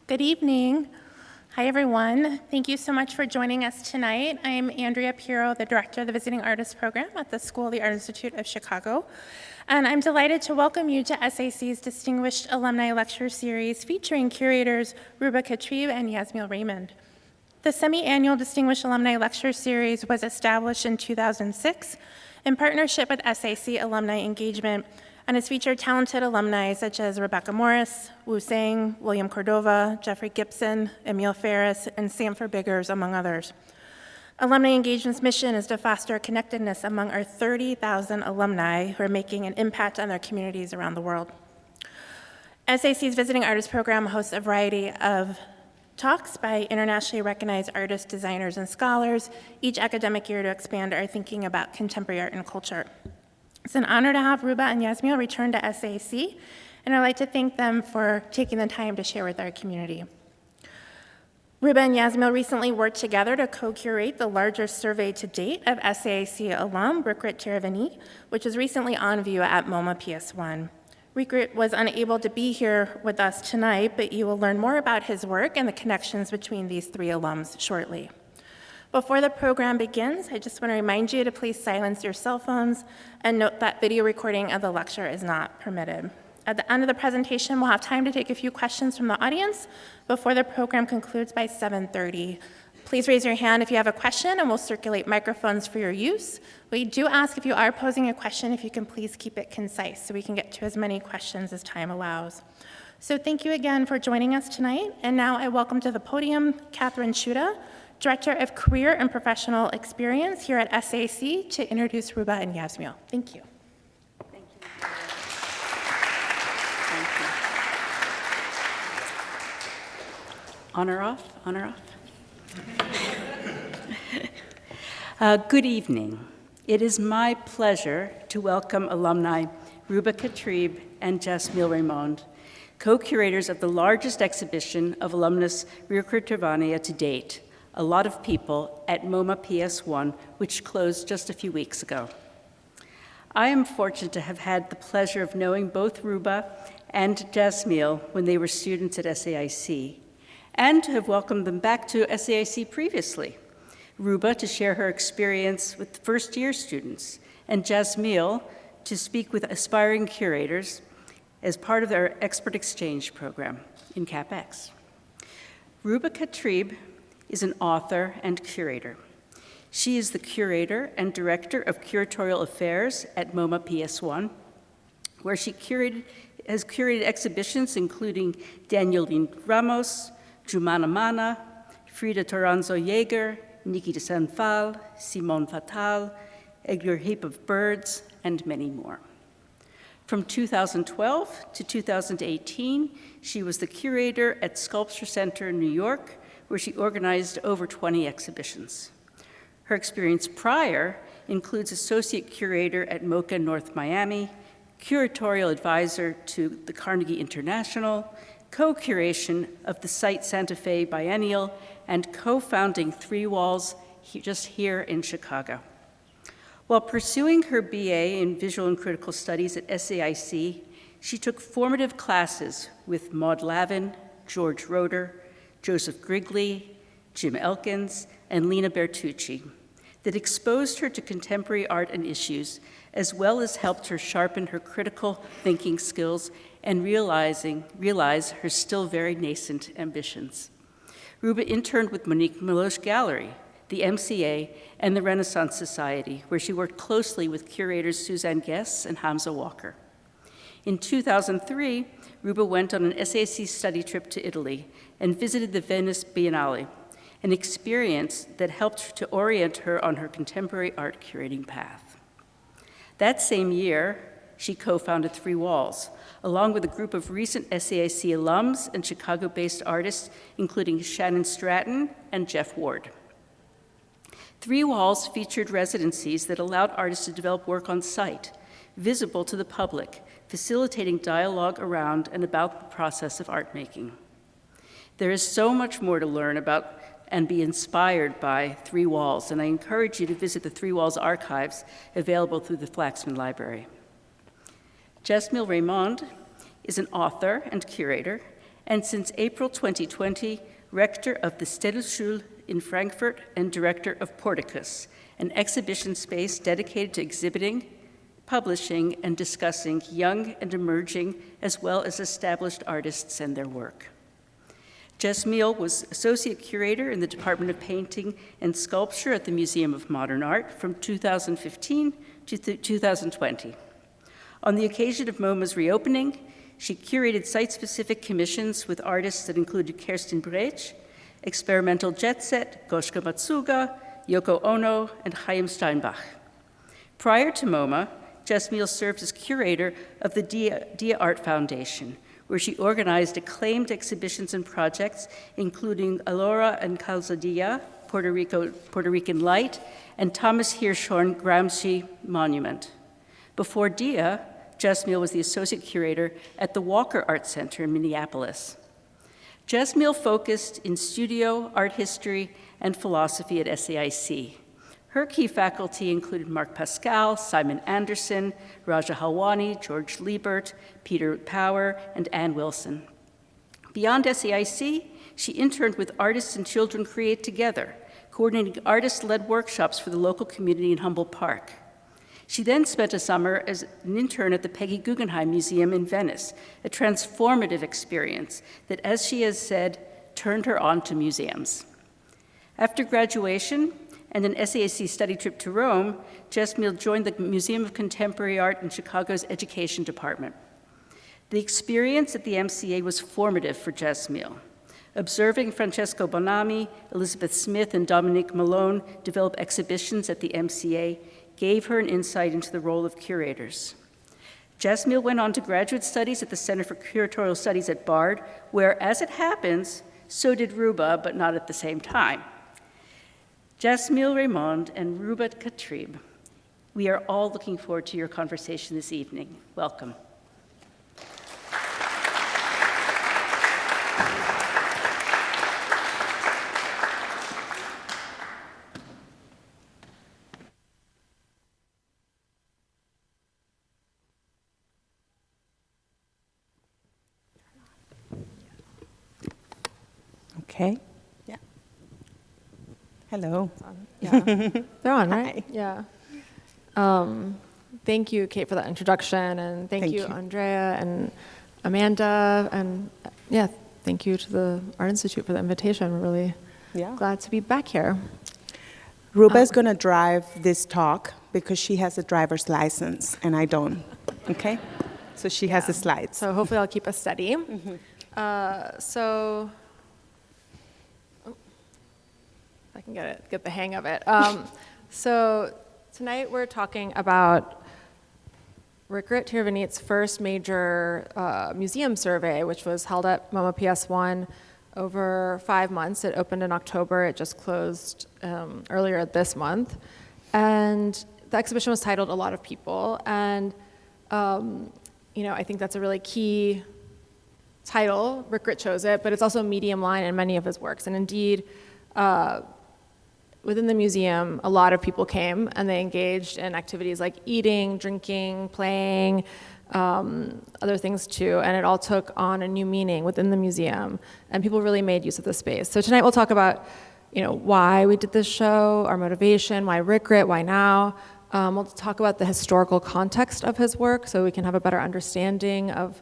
Good evening. Hi, everyone. Thank you so much for joining us tonight. I'm Andrea Pirro, the Director of the Visiting Artists Program at the School of the Art Institute of Chicago. And I'm delighted to welcome you to SAIC's Distinguished Alumni Lecture Series featuring curators Ruba Katrib and Yasmil Raymond. The semi-annual Distinguished Alumni Lecture Series was established in 2006 in partnership with SAIC Alumni Engagement and has featured talented alumni such as Rebecca Morris, Wu Sang, William Cordova, Jeffrey Gibson, Emil Ferris, and Sanford Biggers, among others. Alumni Engagement's mission is to foster connectedness among our 30,000 alumni who are making an impact on their communities around the world. SAIC's Visiting Artists Program hosts a variety of talks by internationally recognized artists, designers, and scholars each academic year to expand our thinking about contemporary art and culture. It's an honor to have Ruba and Yasmil return to SAIC, and I'd like to thank them for taking the time to share with our community. Ruba and Yasmil recently worked together to co-curate the largest survey to date of SAIC alum, Rirkrit Tiravanija, which was recently on view at MoMA PS1. Rirkrit was unable to be here with us tonight, but you will learn more about his work and the connections between these three alums shortly. Before the program begins, I just want to remind you to please silence your cell phones and note that video recording of the lecture is not permitted. At the end of the presentation, we'll have time to take a few questions from the audience before the program concludes by 7:30. Please raise your hand if you have a question and we'll circulate microphones for your use. We do ask if you are posing a question, if you can please keep it concise so we can get to as many questions as time allows. So thank you again for joining us tonight. And now I welcome to the podium Catherine Schuda, Director of Career and Professional Experience here at SAIC, to introduce Ruba and Yasmil. Thank you. Thank you. Thank you. Honor off, honor off. Good evening. It is my pleasure to welcome alumni Ruba Katrib and Yasmil Raymond, co-curators of the largest exhibition of alumnus Rirkrit Tiravanija to date, A Lot of People, at MoMA PS1, which closed just a few weeks ago. I am fortunate to have had the pleasure of knowing both Ruba and Yasmil when they were students at SAIC, and to have welcomed them back to SAIC previously. Ruba to share her experience with first-year students, and Yasmil to speak with aspiring curators as part of their expert exchange program in CapEx. Ruba Katrib is an author and curator. She is the curator and director of Curatorial Affairs at MoMA PS1, where she has curated exhibitions including Daniel Ramos, Jumana Mana, Frida Toranzo Jaeger, Niki de Sanfal, Simone Fatal, Edgar Heap of Birds, and many more. From 2012 to 2018, she was the curator at SculptureCenter in New York, where she organized over 20 exhibitions. Her experience prior includes associate curator at MoCA North Miami, curatorial advisor to the Carnegie International, co-curation of the SAIC Santa Fe Biennial, and co-founding Three Walls just here in Chicago. While pursuing her BA in Visual and Critical Studies at SAIC, she took formative classes with Maud Lavin, George Roeder, Joseph Grigley, Jim Elkins, and Lena Bertucci that exposed her to contemporary art and issues, as well as helped her sharpen her critical thinking skills and realize her still very nascent ambitions. Ruba interned with Monique Milosh Gallery, the MCA, and the Renaissance Society, where she worked closely with curators Suzanne Guess and Hamza Walker. In 2003, Ruba went on an SAIC study trip to Italy and visited the Venice Biennale, an experience that helped to orient her on her contemporary art curating path. That same year, she co-founded Three Walls, along with a group of recent SAIC alums and Chicago-based artists, including Shannon Stratton and Jeff Ward. Three Walls featured residencies that allowed artists to develop work on site, visible to the public, facilitating dialogue around and about the process of art making. There is so much more to learn about and be inspired by Three Walls, and I encourage you to visit the Three Walls archives available through the Flaxman Library. Yasmil Raymond is an author and curator and since April 2020, rector of the Städelschule in Frankfurt and director of Portikus, an exhibition space dedicated to exhibiting, publishing, and discussing young and emerging, as well as established artists and their work. Yasmil was associate curator in the Department of Painting and Sculpture at the Museum of Modern Art from 2015 to 2020. On the occasion of MoMA's reopening, she curated site-specific commissions with artists that included Kerstin Brecht, Experimental Jet Set, Goshka Matsuga, Yoko Ono, and Chaim Steinbach. Prior to MoMA, Yasmil served as curator of the Dia Art Foundation, where she organized acclaimed exhibitions and projects, including Alora and Calzadilla, Puerto Rican Light, and Thomas Hirschhorn Gramsci Monument. Before Dia, Yasmil was the associate curator at the Walker Art Center in Minneapolis. Yasmil focused in studio, art history, and philosophy at SAIC. Her key faculty included Marc Pascal, Simon Anderson, Raja Halwani, George Liebert, Peter Power, and Ann Wilson. Beyond SAIC, she interned with Artists and Children Create Together, coordinating artist-led workshops for the local community in Humboldt Park. She then spent a summer as an intern at the Peggy Guggenheim Museum in Venice, a transformative experience that, as she has said, turned her on to museums. After graduation and an SAIC study trip to Rome, Yasmil joined the Museum of Contemporary Art in Chicago's Education Department. The experience at the MCA was formative for Yasmil. Observing Francesco Bonami, Elizabeth Smith, and Dominique Malone develop exhibitions at the MCA gave her an insight into the role of curators. Yasmil went on to graduate studies at the Center for Curatorial Studies at Bard, where, as it happens, so did Ruba, but not at the same time. Yasmil Raymond and Ruba Katrib, we are all looking forward to your conversation this evening. Welcome. Okay. Yeah. Hello. Yeah, they're on, Hi. right? Yeah. Thank you, Kate, for that introduction, and thank you, Andrea and Amanda, and yeah, thank you to the Art Institute for the invitation. We're really glad to be back here. Ruba is going to drive this talk because she has a driver's license and I don't. Okay? So she has the slides. So hopefully I'll keep us steady. I can get the hang of it. So tonight we're talking about Rirkrit Tiravanij's first major museum survey, which was held at MoMA PS1 over 5 months. It opened in October. It just closed earlier this month. And the exhibition was titled A Lot of People. And I think that's a really key title. Rirkrit chose it, but it's also a medium line in many of his works. And indeed, within the museum, a lot of people came and they engaged in activities like eating, drinking, playing, other things too, and it all took on a new meaning within the museum, and people really made use of the space. So tonight we'll talk about, why we did this show, our motivation, why Rirkrit, why now. We'll talk about the historical context of his work so we can have a better understanding of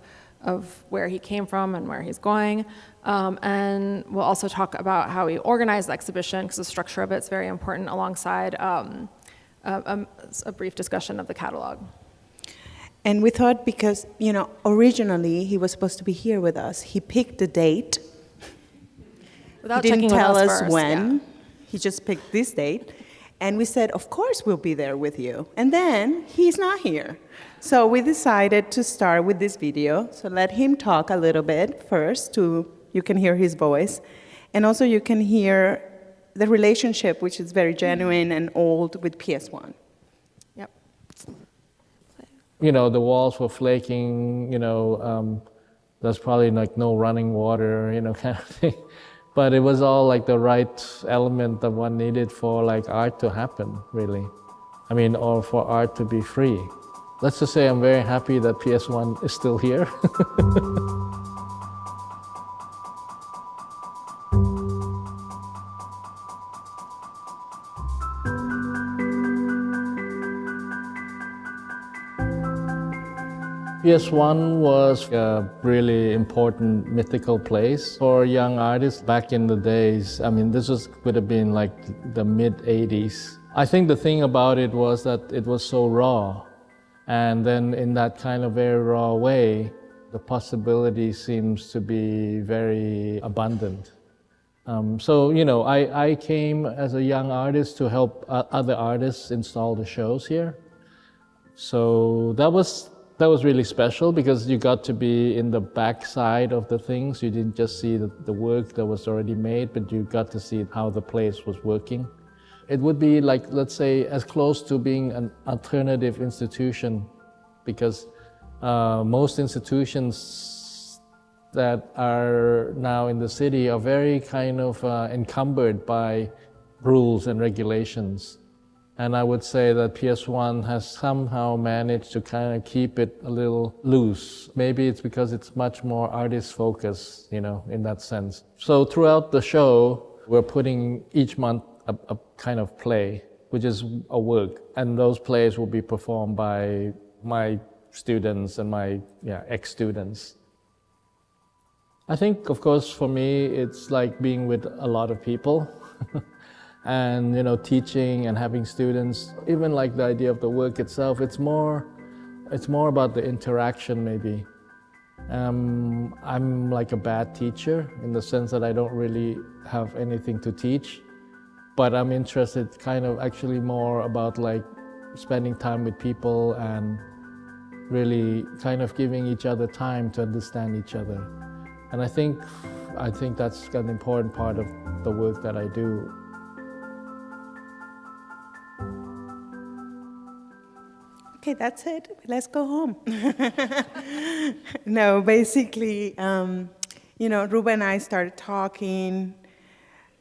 where he came from and where he's going. And we'll also talk about how he organized the exhibition, because the structure of it's very important, alongside a brief discussion of the catalog. And we thought because, originally he was supposed to be here with us. He picked the date. Without he didn't checking tell with us first, when. yeah. He just picked this date. And we said, of course we'll be there with you. And then he's not here. So we decided to start with this video. So let him talk a little bit first, you can hear his voice. And also you can hear the relationship, which is very genuine and old, with PS1. Yep. The walls were flaking, there's probably like no running water, kind of thing. But it was all like the right element that one needed for like art to happen, really. Or for art to be free. Let's just say I'm very happy that PS1 is still here. PS1 was a really important mythical place for young artists back in the days. I mean, would have been like the mid-80s. I think the thing about it was that it was so raw. And then in that kind of very raw way, the possibility seems to be very abundant. So, I came as a young artist to help other artists install the shows here. So that was really special because you got to be in the backside of the things. You didn't just see the work that was already made, but you got to see how the place was working. It would be like, let's say, as close to being an alternative institution, because most institutions that are now in the city are very kind of encumbered by rules and regulations. And I would say that PS1 has somehow managed to kind of keep it a little loose. Maybe it's because it's much more artist-focused, in that sense. So throughout the show, we're putting each month a kind of play, which is a work. And those plays will be performed by my students and my ex-students. I think, of course, for me, it's like being with a lot of people. And teaching and having students, even like the idea of the work itself, it's more about the interaction maybe. I'm like a bad teacher in the sense that I don't really have anything to teach, but I'm interested kind of actually more about like spending time with people and really kind of giving each other time to understand each other. And I think that's an important part of the work that I do. Okay, that's it. Let's go home. No, basically, Ruba and I started talking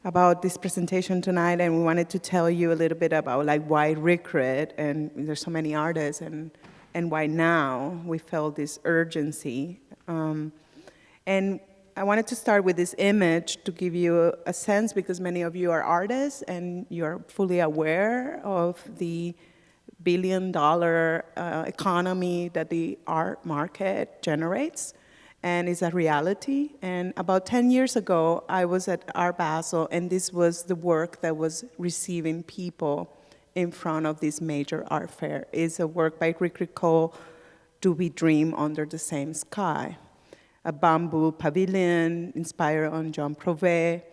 about this presentation tonight, and we wanted to tell you a little bit about like why Rirkrit, and there's so many artists, and why now we felt this urgency. And I wanted to start with this image to give you a sense, because many of you are artists and you're fully aware of the billion-dollar economy that the art market generates, and is a reality. And about 10 years ago, I was at Art Basel, and this was the work that was receiving people in front of this major art fair. It's a work by Rirkrit called Do We Dream Under the Same Sky? A bamboo pavilion inspired on Jean Prouvé.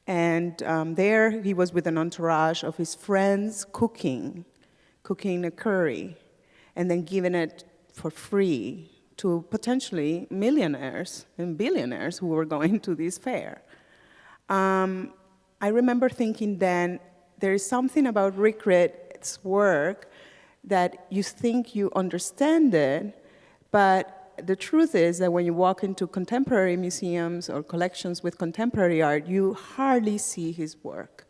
And there he was with an entourage of his friends cooking a curry, and then giving it for free to potentially millionaires and billionaires who were going to this fair. I remember thinking then, there is something about Rirkrit's work that you think you understand it, but the truth is that when you walk into contemporary museums or collections with contemporary art, you hardly see his work.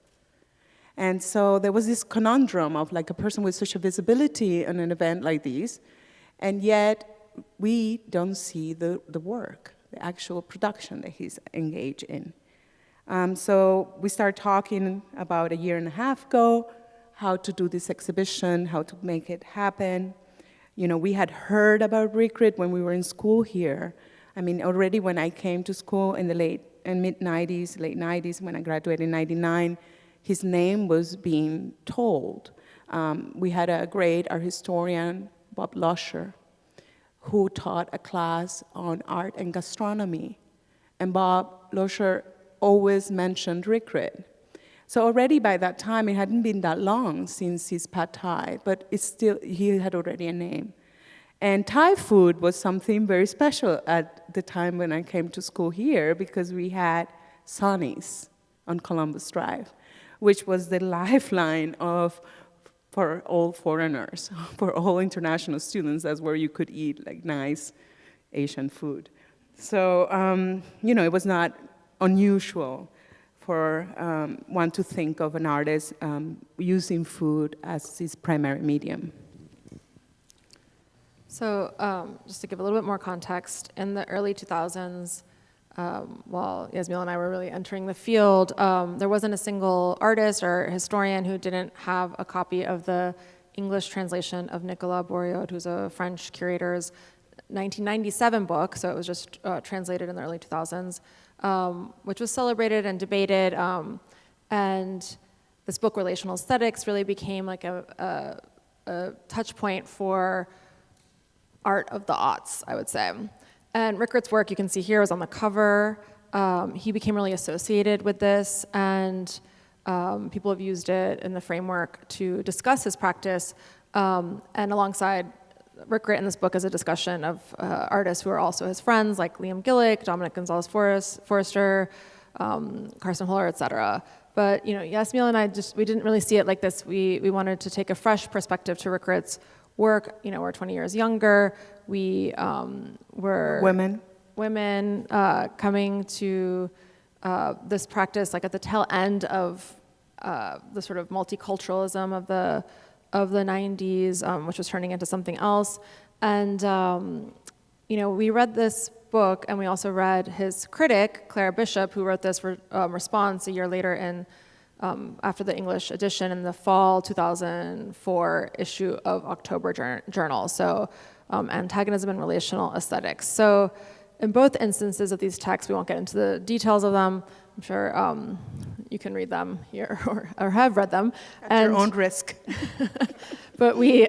And so there was this conundrum of like a person with such a visibility in an event like this, and yet we don't see the work, the actual production that he's engaged in. So we started talking about a year and a half ago, how to do this exhibition, how to make it happen. We had heard about Rirkrit when we were in school here. I mean, already when I came to school in the mid-90s, late 90s, when I graduated in 99, his name was being told. We had a great art historian, Bob Lusher, who taught a class on art and gastronomy. And Bob Lusher always mentioned Rirkrit. So already by that time, it hadn't been that long since his pad thai, but he had already a name. And Thai food was something very special at the time when I came to school here, because we had Sonny's on Columbus Drive, which was the lifeline for all foreigners, for all international students. That's where you could eat like nice Asian food. So, it was not unusual for one to think of an artist using food as his primary medium. So just to give a little bit more context, in the early 2000s, while Yasmil and I were really entering the field, there wasn't a single artist or historian who didn't have a copy of the English translation of Nicolas Bourriaud, who's a French curator's 1997 book, so it was just translated in the early 2000s, which was celebrated and debated. And this book, Relational Aesthetics, really became like a touch point for art of the aughts, I would say. And Rirkrit's work, you can see here, was on the cover. He became really associated with this, and people have used it in the framework to discuss his practice. And alongside Rirkrit in this book is a discussion of artists who are also his friends, like Liam Gillick, Dominic Gonzalez-Forrester, Carson Holler, et cetera. But Yasmil and I we didn't really see it like this. We wanted to take a fresh perspective to Rirkrit's work. We're 20 years younger. We were women coming to this practice like at the tail end of the sort of multiculturalism of the 90s, which was turning into something else. And we read this book, and we also read his critic, Clara Bishop, who wrote this response a year later in after the English edition in the fall 2004 issue of October Journal. So Antagonism and Relational Aesthetics. So in both instances of these texts, we won't get into the details of them. I'm sure you can read them here or have read them. At your own risk. But we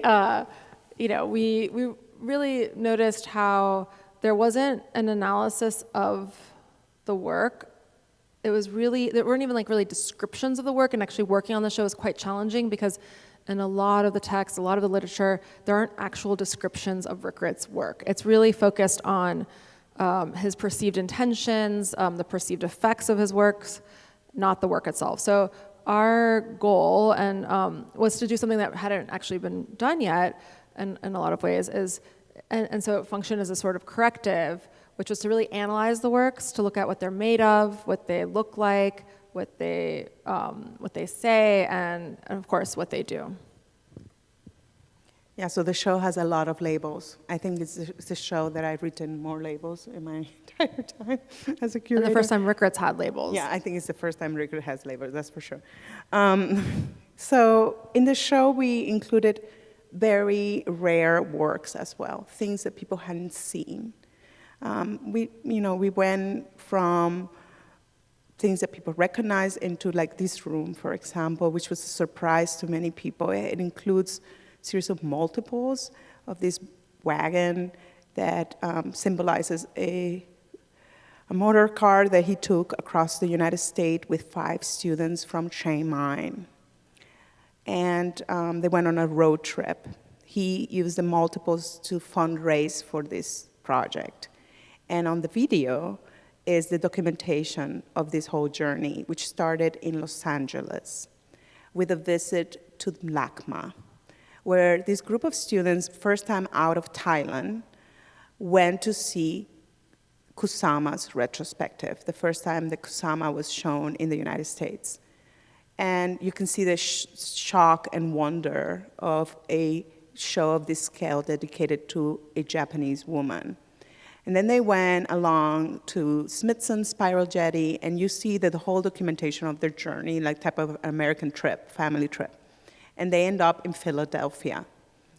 really noticed how there wasn't an analysis of the work. There weren't even like really descriptions of the work, and actually working on the show is quite challenging because in a lot of the text, a lot of the literature, there aren't actual descriptions of Rirkrit's work. It's really focused on his perceived intentions, the perceived effects of his works, not the work itself. So our goal was to do something that hadn't actually been done yet in a lot of ways, and so it functioned as a sort of corrective, which was to really analyze the works, to look at what they're made of, what they look like, what they say, and of course what they do. Yeah, so the show has a lot of labels. I think it's a show that I've written more labels in my entire time as a curator. And the first time Rirkrit's had labels. Yeah, I think it's the first time Rirkrit has labels, that's for sure. So in the show, we included very rare works as well, things that people hadn't seen. We went from things that people recognize into like this room, for example, which was a surprise to many people. It includes series of multiples of this wagon that symbolizes a motor car that he took across the United States with 5 students from Chiang Mai. And they went on a road trip. He used the multiples to fundraise for this project. And on the video is the documentation of this whole journey, which started in Los Angeles with a visit to LACMA, where this group of students, first time out of Thailand, went to see Kusama's retrospective, the first time that Kusama was shown in the United States. And you can see the shock and wonder of a show of this scale dedicated to a Japanese woman. And then they went along to Smithson Spiral Jetty, and you see that the whole documentation of their journey, like type of American trip, family trip. And they end up in Philadelphia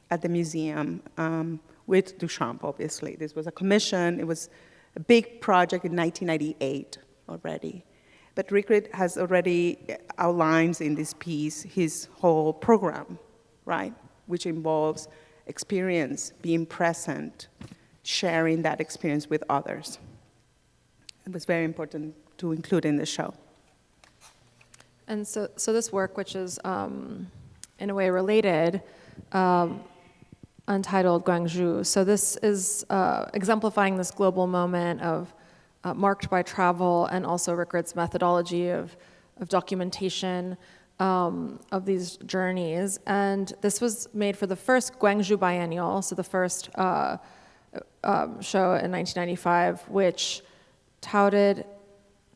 at the museum with Duchamp, obviously. This was a commission. It was a big project in 1998 already. But Rirkrit has already outlines in this piece his whole program, right? Which involves experience, being present, sharing that experience with others. It was very important to include in the show. And so this work, which is in a way related, untitled Gwangju. So this is exemplifying this global moment of marked by travel and also Rirkrit's methodology of documentation of these journeys. And this was made for the first Gwangju biennial, so the first show in 1995, which touted,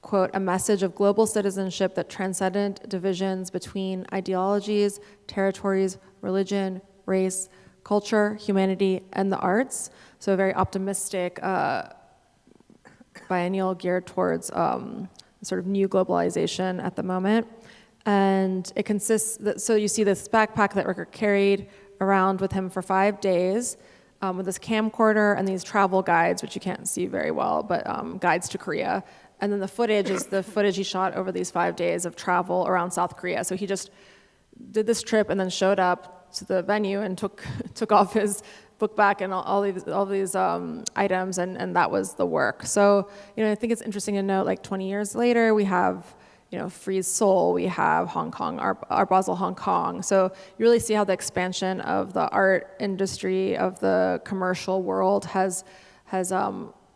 quote, a message of global citizenship that transcended divisions between ideologies, territories, religion, race, culture, humanity, and the arts. So a very optimistic biennial geared towards sort of new globalization at the moment. And it consists, so you see this backpack that Rirkrit carried around with him for 5 days. with this camcorder and these travel guides, which you can't see very well, but guides to Korea. And then the footage is the footage he shot over these 5 days of travel around South Korea. So he just did this trip and then showed up to the venue and took off his book back and all these items, and that was the work. So, I think it's interesting to note, like 20 years later, we have, Freeze Seoul, we have Hong Kong, Art Basel Hong Kong. So you really see how the expansion of the art industry, of the commercial world has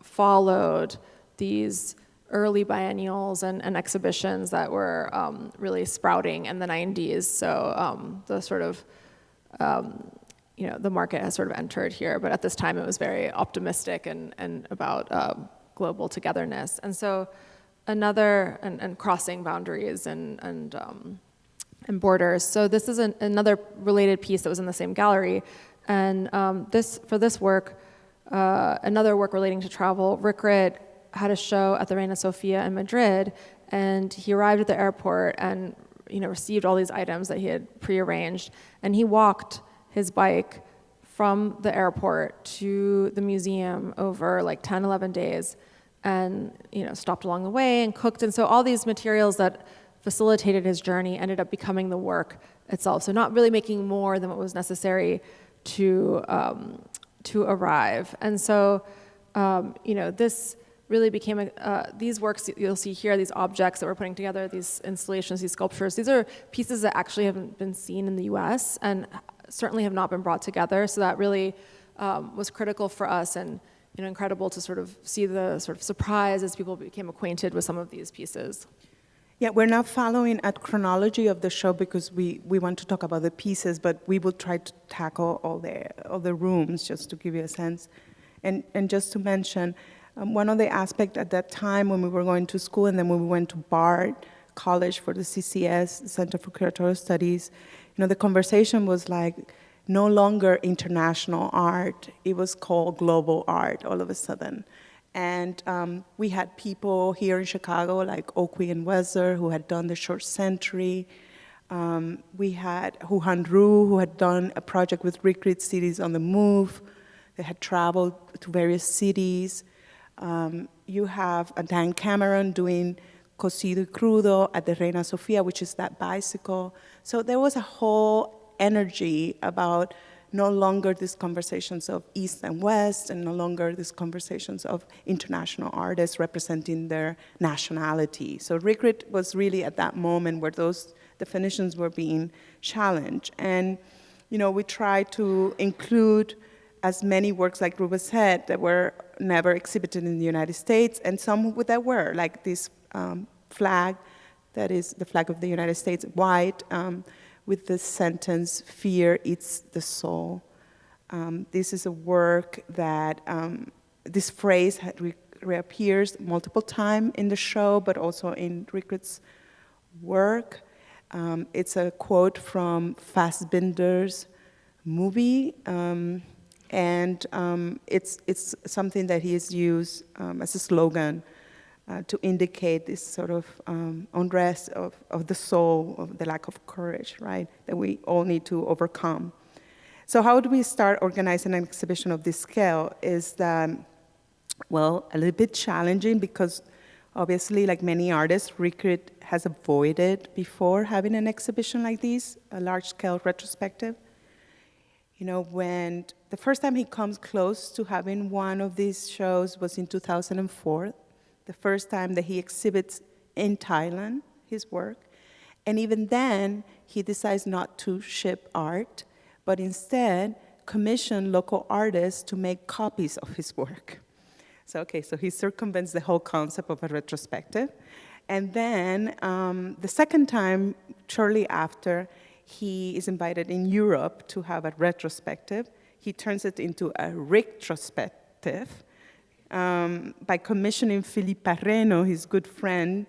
followed these early biennials and exhibitions that were really sprouting in the 90s. So the sort of, the market has sort of entered here, but at this time it was very optimistic and about global togetherness. And so and crossing boundaries and borders. So this is another related piece that was in the same gallery. And for this work, another work relating to travel, Rirkrit had a show at the Reina Sofia in Madrid, and he arrived at the airport and received all these items that he had prearranged, and he walked his bike from the airport to the museum over like 10, 11 days, and stopped along the way and cooked. And so all these materials that facilitated his journey ended up becoming the work itself. So not really making more than what was necessary to arrive. And so this really became these works you'll see here, these objects that we're putting together, these installations, these sculptures, these are pieces that actually haven't been seen in the US and certainly have not been brought together. So that really was critical for us, and incredible to sort of see the sort of surprise as people became acquainted with some of these pieces. Yeah, we're not following a chronology of the show because we want to talk about the pieces, but we will try to tackle all the rooms just to give you a sense. And just to mention, one of the aspects at that time when we were going to school and then when we went to Bard College for the CCS, Center for Curatorial Studies, the conversation was like no longer international art, it was called global art all of a sudden. And we had people here in Chicago like Oakley and Weser who had done the short century. We had Huhan Ru, who had done a project with Rirkrit Cities on the Move. They had traveled to various cities. You have Dan Cameron doing Cocido y Crudo at the Reina Sofia, which is that bicycle. So there was a whole energy about no longer these conversations of East and West, and no longer these conversations of international artists representing their nationality. So Rirkrit was really at that moment where those definitions were being challenged. And we tried to include as many works, like Ruba said, that were never exhibited in the United States, and some that were, like this flag, that is the flag of the United States, white, with the sentence, "Fear eats the soul." This is a work that, this phrase reappears multiple times in the show, but also in Rirkrit's work. It's a quote from Fassbinder's movie, and it's something that he has used as a slogan to indicate this sort of unrest of the soul, of the lack of courage, right, that we all need to overcome. So how do we start organizing an exhibition of this scale is that, well, a little bit challenging because obviously, like many artists, Rirkrit has avoided before having an exhibition like this, a large-scale retrospective. When the first time he comes close to having one of these shows was in 2004, the first time that he exhibits in Thailand, his work. And even then, he decides not to ship art, but instead commission local artists to make copies of his work. So he circumvents the whole concept of a retrospective. And then the second time, shortly after, he is invited in Europe to have a retrospective. He turns it into a retrospective by commissioning Philippe Parreno, his good friend,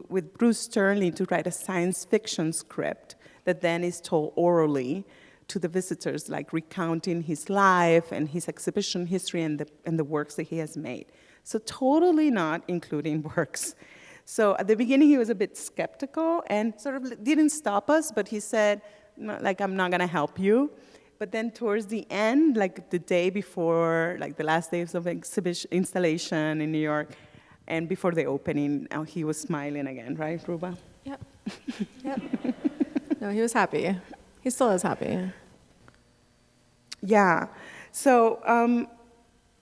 with Bruce Sterling to write a science fiction script that then is told orally to the visitors, like recounting his life and his exhibition history and the works that he has made. So totally not including works. So at the beginning, he was a bit skeptical and sort of didn't stop us, but he said, I'm not gonna help you. But then towards the end, like the day before, like the last days of exhibition installation in New York, and before the opening, he was smiling again, right, Ruba? Yep. Yep. No, he was happy. He still is happy. Yeah. So,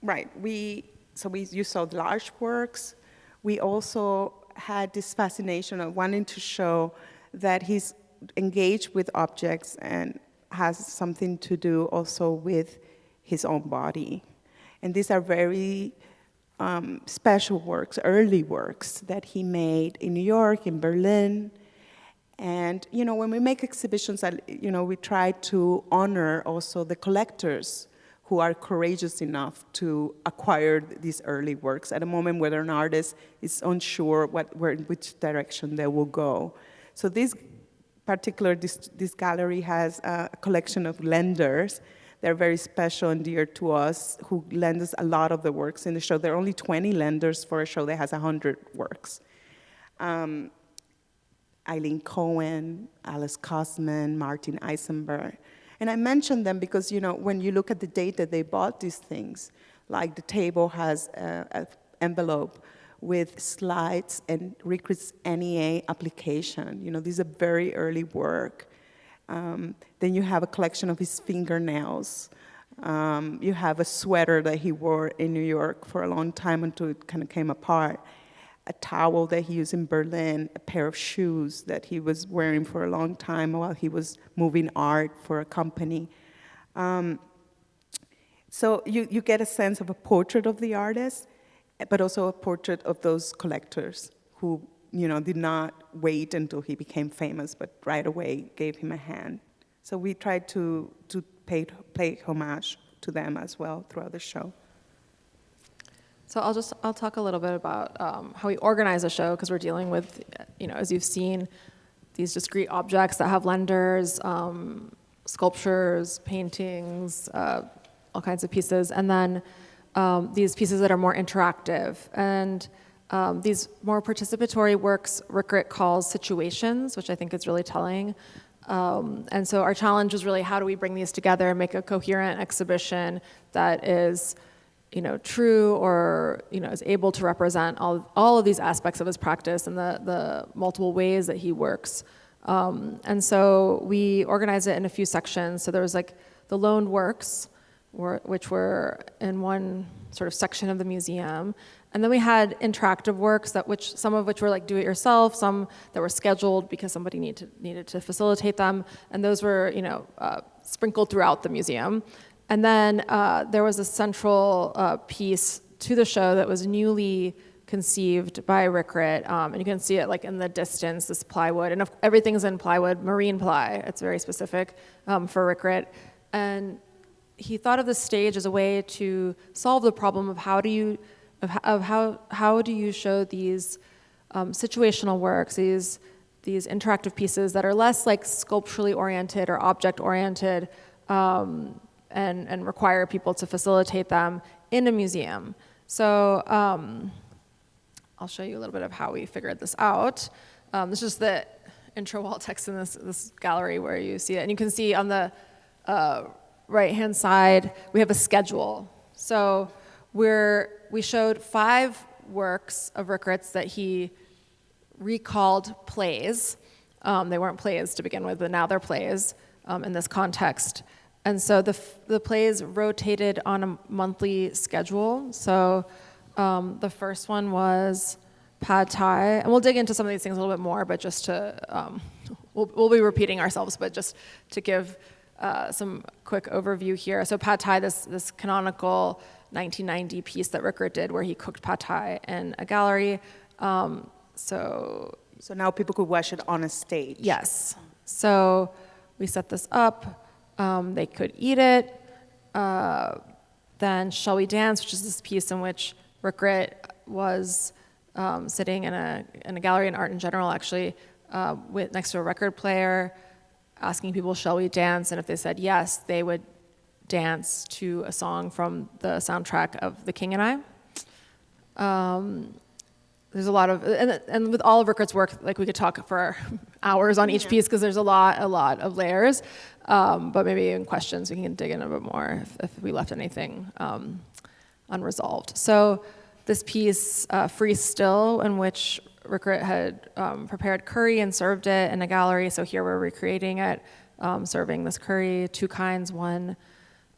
right, you saw the large works. We also had this fascination of wanting to show that he's engaged with objects and has something to do also with his own body. And these are very special works, early works that he made in New York, in Berlin. And, you know, when we make exhibitions, you know, we try to honor also the collectors who are courageous enough to acquire these early works at a moment where an artist is unsure which direction they will go. So this gallery has a collection of lenders. They're very special and dear to us, who lend us a lot of the works in the show. There are only 20 lenders for a show that has 100 works. Eileen Cohen, Alice Kosman, Martin Eisenberg. And I mention them because, you know, when you look at the date that they bought these things, like the table has an envelope with slides and Rirkrit's NEA application. You know, these are very early work. Then you have a collection of his fingernails. You have a sweater that he wore in New York for a long time until it kind of came apart. A towel that he used in Berlin, a pair of shoes that he was wearing for a long time while he was moving art for a company. So you get a sense of a portrait of the artist, but also a portrait of those collectors who, you know, did not wait until he became famous, but right away gave him a hand. So we tried to pay homage to them as well throughout the show. So I'll talk a little bit about how we organize a show, because we're dealing with, you know, as you've seen, these discrete objects that have lenders, sculptures, paintings, all kinds of pieces, and then these pieces that are more interactive. And these more participatory works, Rirkrit calls situations, which I think is really telling. And so our challenge was really, how do we bring these together and make a coherent exhibition that is, you know, true, or, you know, is able to represent all of these aspects of his practice and the multiple ways that he works. And so we organized it in a few sections. So there was like the loaned works, which were in one sort of section of the museum. And then we had interactive works, some of which were like do-it-yourself, some that were scheduled because somebody needed to facilitate them, and those were, you know, sprinkled throughout the museum. And then there was a central piece to the show that was newly conceived by Rirkrit, and you can see it like in the distance, this plywood, and everything's in plywood, marine ply. It's very specific for Rirkrit. And he thought of the stage as a way to solve the problem of how do you show these situational works, these interactive pieces that are less like sculpturally oriented or object oriented, and require people to facilitate them in a museum. So I'll show you a little bit of how we figured this out. This is the intro wall text in this gallery where you see it. And you can see on the right-hand side, we have a schedule. So we showed 5 works of Rirkrit's that he recalled plays. They weren't plays to begin with, but now they're plays in this context. And so the plays rotated on a monthly schedule. So the first one was Pad Thai, and we'll dig into some of these things a little bit more, but just to, we'll be repeating ourselves, but just to give some quick overview here. So Pad Thai, this canonical 1990 piece that Rirkrit did where he cooked Pad Thai in a gallery. So now people could watch it on a stage. Yes. So we set this up. They could eat it. Then Shall We Dance, which is this piece in which Rirkrit was sitting in a gallery in art in general, actually, next to a record player, asking people, shall we dance? And if they said yes, they would dance to a song from the soundtrack of The King and I. There's a lot of, and with all of Rirkrit's work, like we could talk for hours on each piece because there's a lot of layers. But maybe in questions we can dig in a bit more if we left anything unresolved. So this piece, Free Still, in which Rirkrit had prepared curry and served it in a gallery. So here we're recreating it, serving this curry, two kinds, one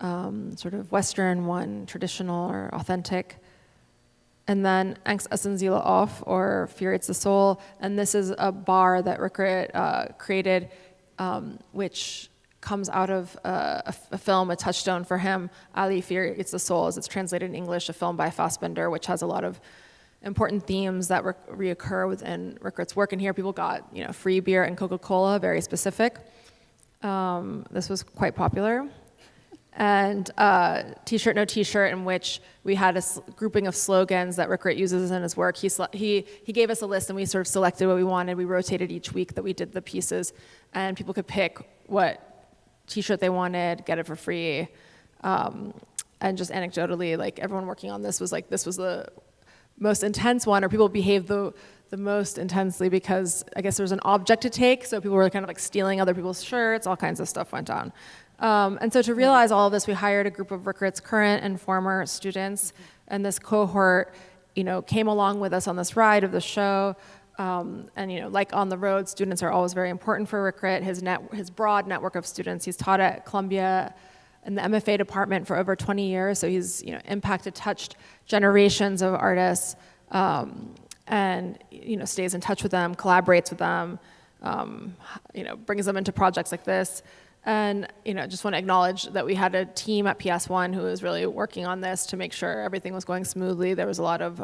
sort of Western, one traditional or authentic. And then Angst essen Seele auf, or Fear Eats the Soul. And this is a bar that Rirkrit created, which comes out of a film, a touchstone for him, Ali, Fear Eats the Soul, as it's translated in English, a film by Fassbinder, which has a lot of important themes that reoccur within Rirkrit's work. And here people got, free beer and Coca-Cola, very specific. This was quite popular. And T-shirt, no T-shirt, in which we had a grouping of slogans that Rirkrit uses in his work. He gave us a list, and we sort of selected what we wanted. We rotated each week that we did the pieces, and people could pick what T-shirt they wanted, get it for free. And just anecdotally, like, everyone working on this was like, this was the most intense one, or people behaved the most intensely because I guess there was an object to take, so people were kind of like stealing other people's shirts, all kinds of stuff went on. And so to realize all of this, we hired a group of Rirkrit's current and former students, and this cohort, came along with us on this ride of the show. And like on the road, students are always very important for Rirkrit. His broad network of students. He's taught at Columbia in the MFA department for over 20 years, so he's impacted, touched generations of artists, and stays in touch with them, collaborates with them, brings them into projects like this. And just want to acknowledge that we had a team at PS1 who was really working on this to make sure everything was going smoothly. There was a lot of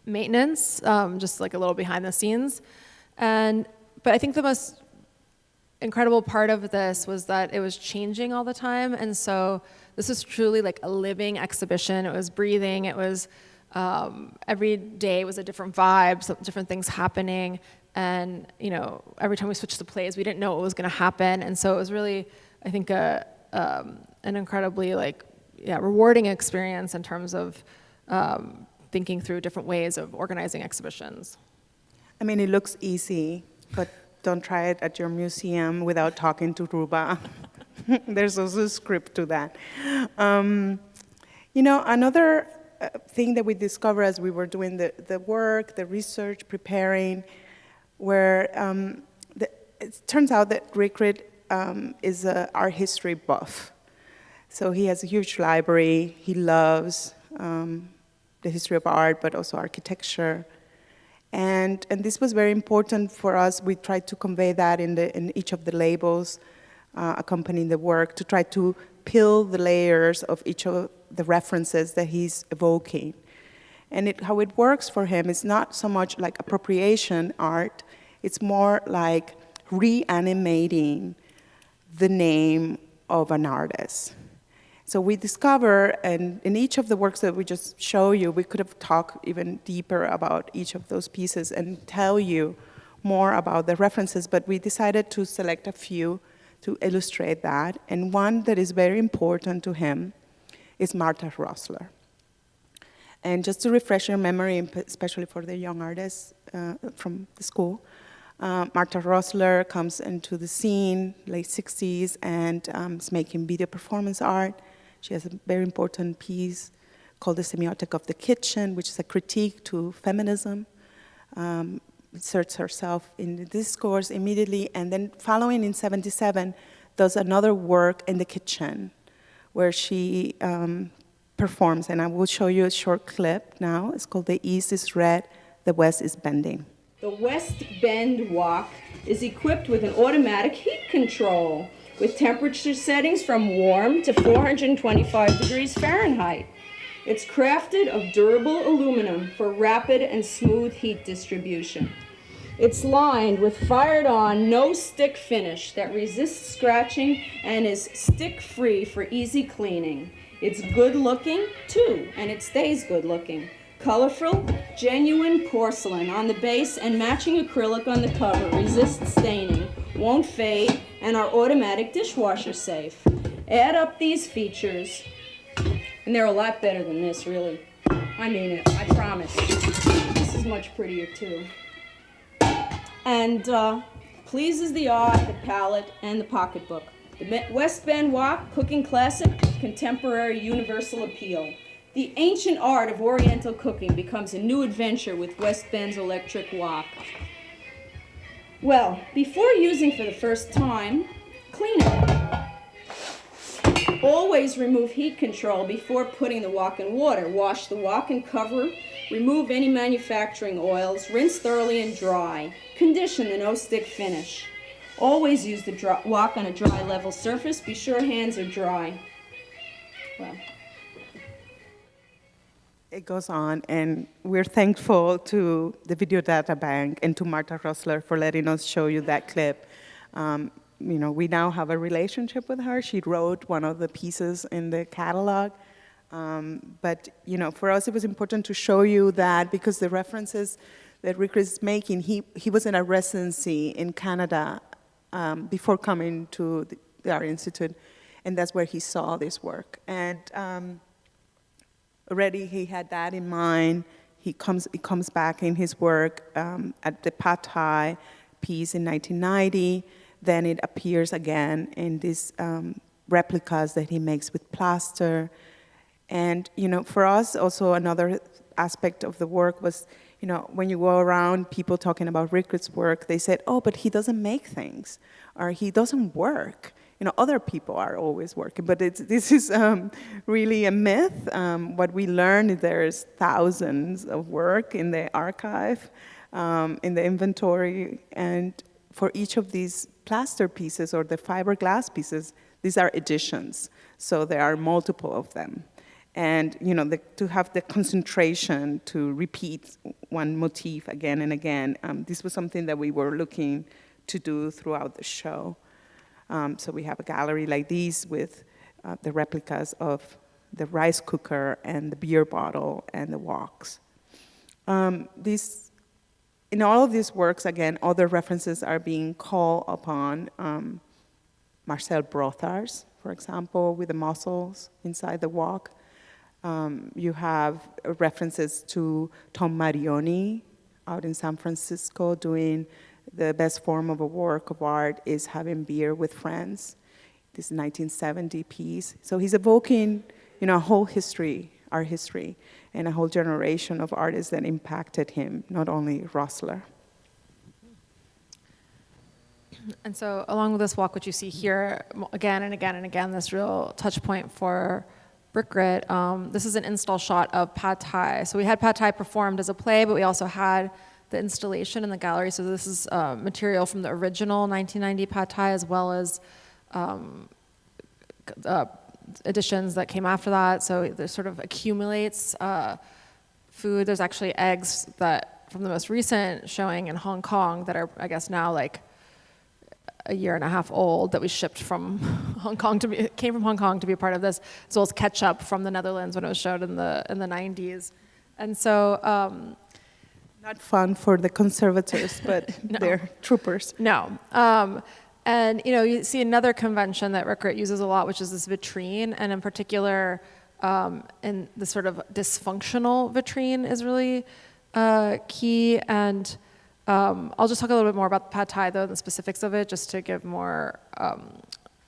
maintenance, just like a little behind the scenes. But I think the most incredible part of this was that it was changing all the time. And so this was truly like a living exhibition. It was breathing. It was every day was a different vibe, so different things happening. And every time we switched the plays, we didn't know what was going to happen. And so it was really, I think, an incredibly rewarding experience in terms of thinking through different ways of organizing exhibitions. I mean, it looks easy, but don't try it at your museum without talking to Ruba. There's also a script to that. Another thing that we discovered as we were doing the work, the research, preparing, where it turns out that Rirkrit is an art history buff. So he has a huge library. He loves the history of art, but also architecture. And this was very important for us. We tried to convey that in each of the labels accompanying the work, to try to peel the layers of each of the references that he's evoking. And how it works for him is not so much like appropriation art, it's more like reanimating the name of an artist. So we discover, and in each of the works that we just show you, we could have talked even deeper about each of those pieces and tell you more about the references, but we decided to select a few to illustrate that. And one that is very important to him is Martha Rosler. And just to refresh your memory, especially for the young artists from the school, Martha Rosler comes into the scene, late 60s, and is making video performance art. She has a very important piece called The Semiotic of the Kitchen, which is a critique to feminism. Inserts herself in the discourse immediately, and then following in 77, does another work in the kitchen, where she performs, and I will show you a short clip now. It's called The East is Red, the West is Bending. The West Bend wok is equipped with an automatic heat control with temperature settings from warm to 425 degrees Fahrenheit. It's crafted of durable aluminum for rapid and smooth heat distribution. It's lined with fired-on, no-stick finish that resists scratching and is stick-free for easy cleaning. It's good-looking, too, and it stays good-looking. Colorful, genuine porcelain on the base and matching acrylic on the cover resists staining, won't fade, and are automatic dishwasher safe. Add up these features, and they're a lot better than this, really. I mean it, I promise. This is much prettier, too. And pleases the eye, the palate, and the pocketbook. The West Bend wok, cooking classic with contemporary universal appeal. The ancient art of Oriental cooking becomes a new adventure with West Bend's electric wok. Well, before using for the first time, clean it. Always remove heat control before putting the wok in water. Wash the wok and cover. Remove any manufacturing oils. Rinse thoroughly and dry. Condition the no-stick finish. Always use the wok on a dry, level surface. Be sure hands are dry. Well. It goes on, and we're thankful to the Video Data Bank and to Marta Rosler for letting us show you that clip. We now have a relationship with her. She wrote one of the pieces in the catalog. But for us, it was important to show you that because the references that Rirkrit is making, he was in a residency in Canada before coming to the Art Institute, and that's where he saw this work. And already he had that in mind. It comes back in his work at the Pad Thai piece in 1990. Then it appears again in these replicas that he makes with plaster. And for us, also another aspect of the work was, when you go around, people talking about Rirkrit's work, they said, oh, but he doesn't make things, or he doesn't work. Other people are always working, but this is really a myth. What we learned is there's thousands of work in the archive, in the inventory, and for each of these plaster pieces or the fiberglass pieces, these are editions. So there are multiple of them. And to have the concentration to repeat one motif again and again, this was something that we were looking to do throughout the show. So we have a gallery like these with the replicas of the rice cooker and the beer bottle and the woks. In all of these works, again, other references are being called upon. Marcel Brothars, for example, with the mussels inside the wok. You have references to Tom Marioni out in San Francisco doing the best form of a work of art is having beer with friends. This 1970 piece. So he's evoking, a whole history, art history, and a whole generation of artists that impacted him, not only Rosler. And so along with this walk, which you see here again and again and again, this real touch point for Rirkrit, this is an install shot of Pad Thai. So we had Pad Thai performed as a play, but we also had the installation in the gallery. So this is material from the original 1990 Pad Thai, as well as editions that came after that. So there sort of accumulates food. There's actually eggs that from the most recent showing in Hong Kong that are, I guess, now like a year and a half old that we shipped from Hong Kong came from Hong Kong to be a part of this, as well as ketchup from the Netherlands when it was showed in the 90s. And so not fun for the conservators, but no. They're troopers. No. And you see another convention that Rirkrit uses a lot, which is this vitrine, and in particular, in the sort of dysfunctional vitrine is really key. And I'll just talk a little bit more about the Pad Thai, though, the specifics of it, just to give more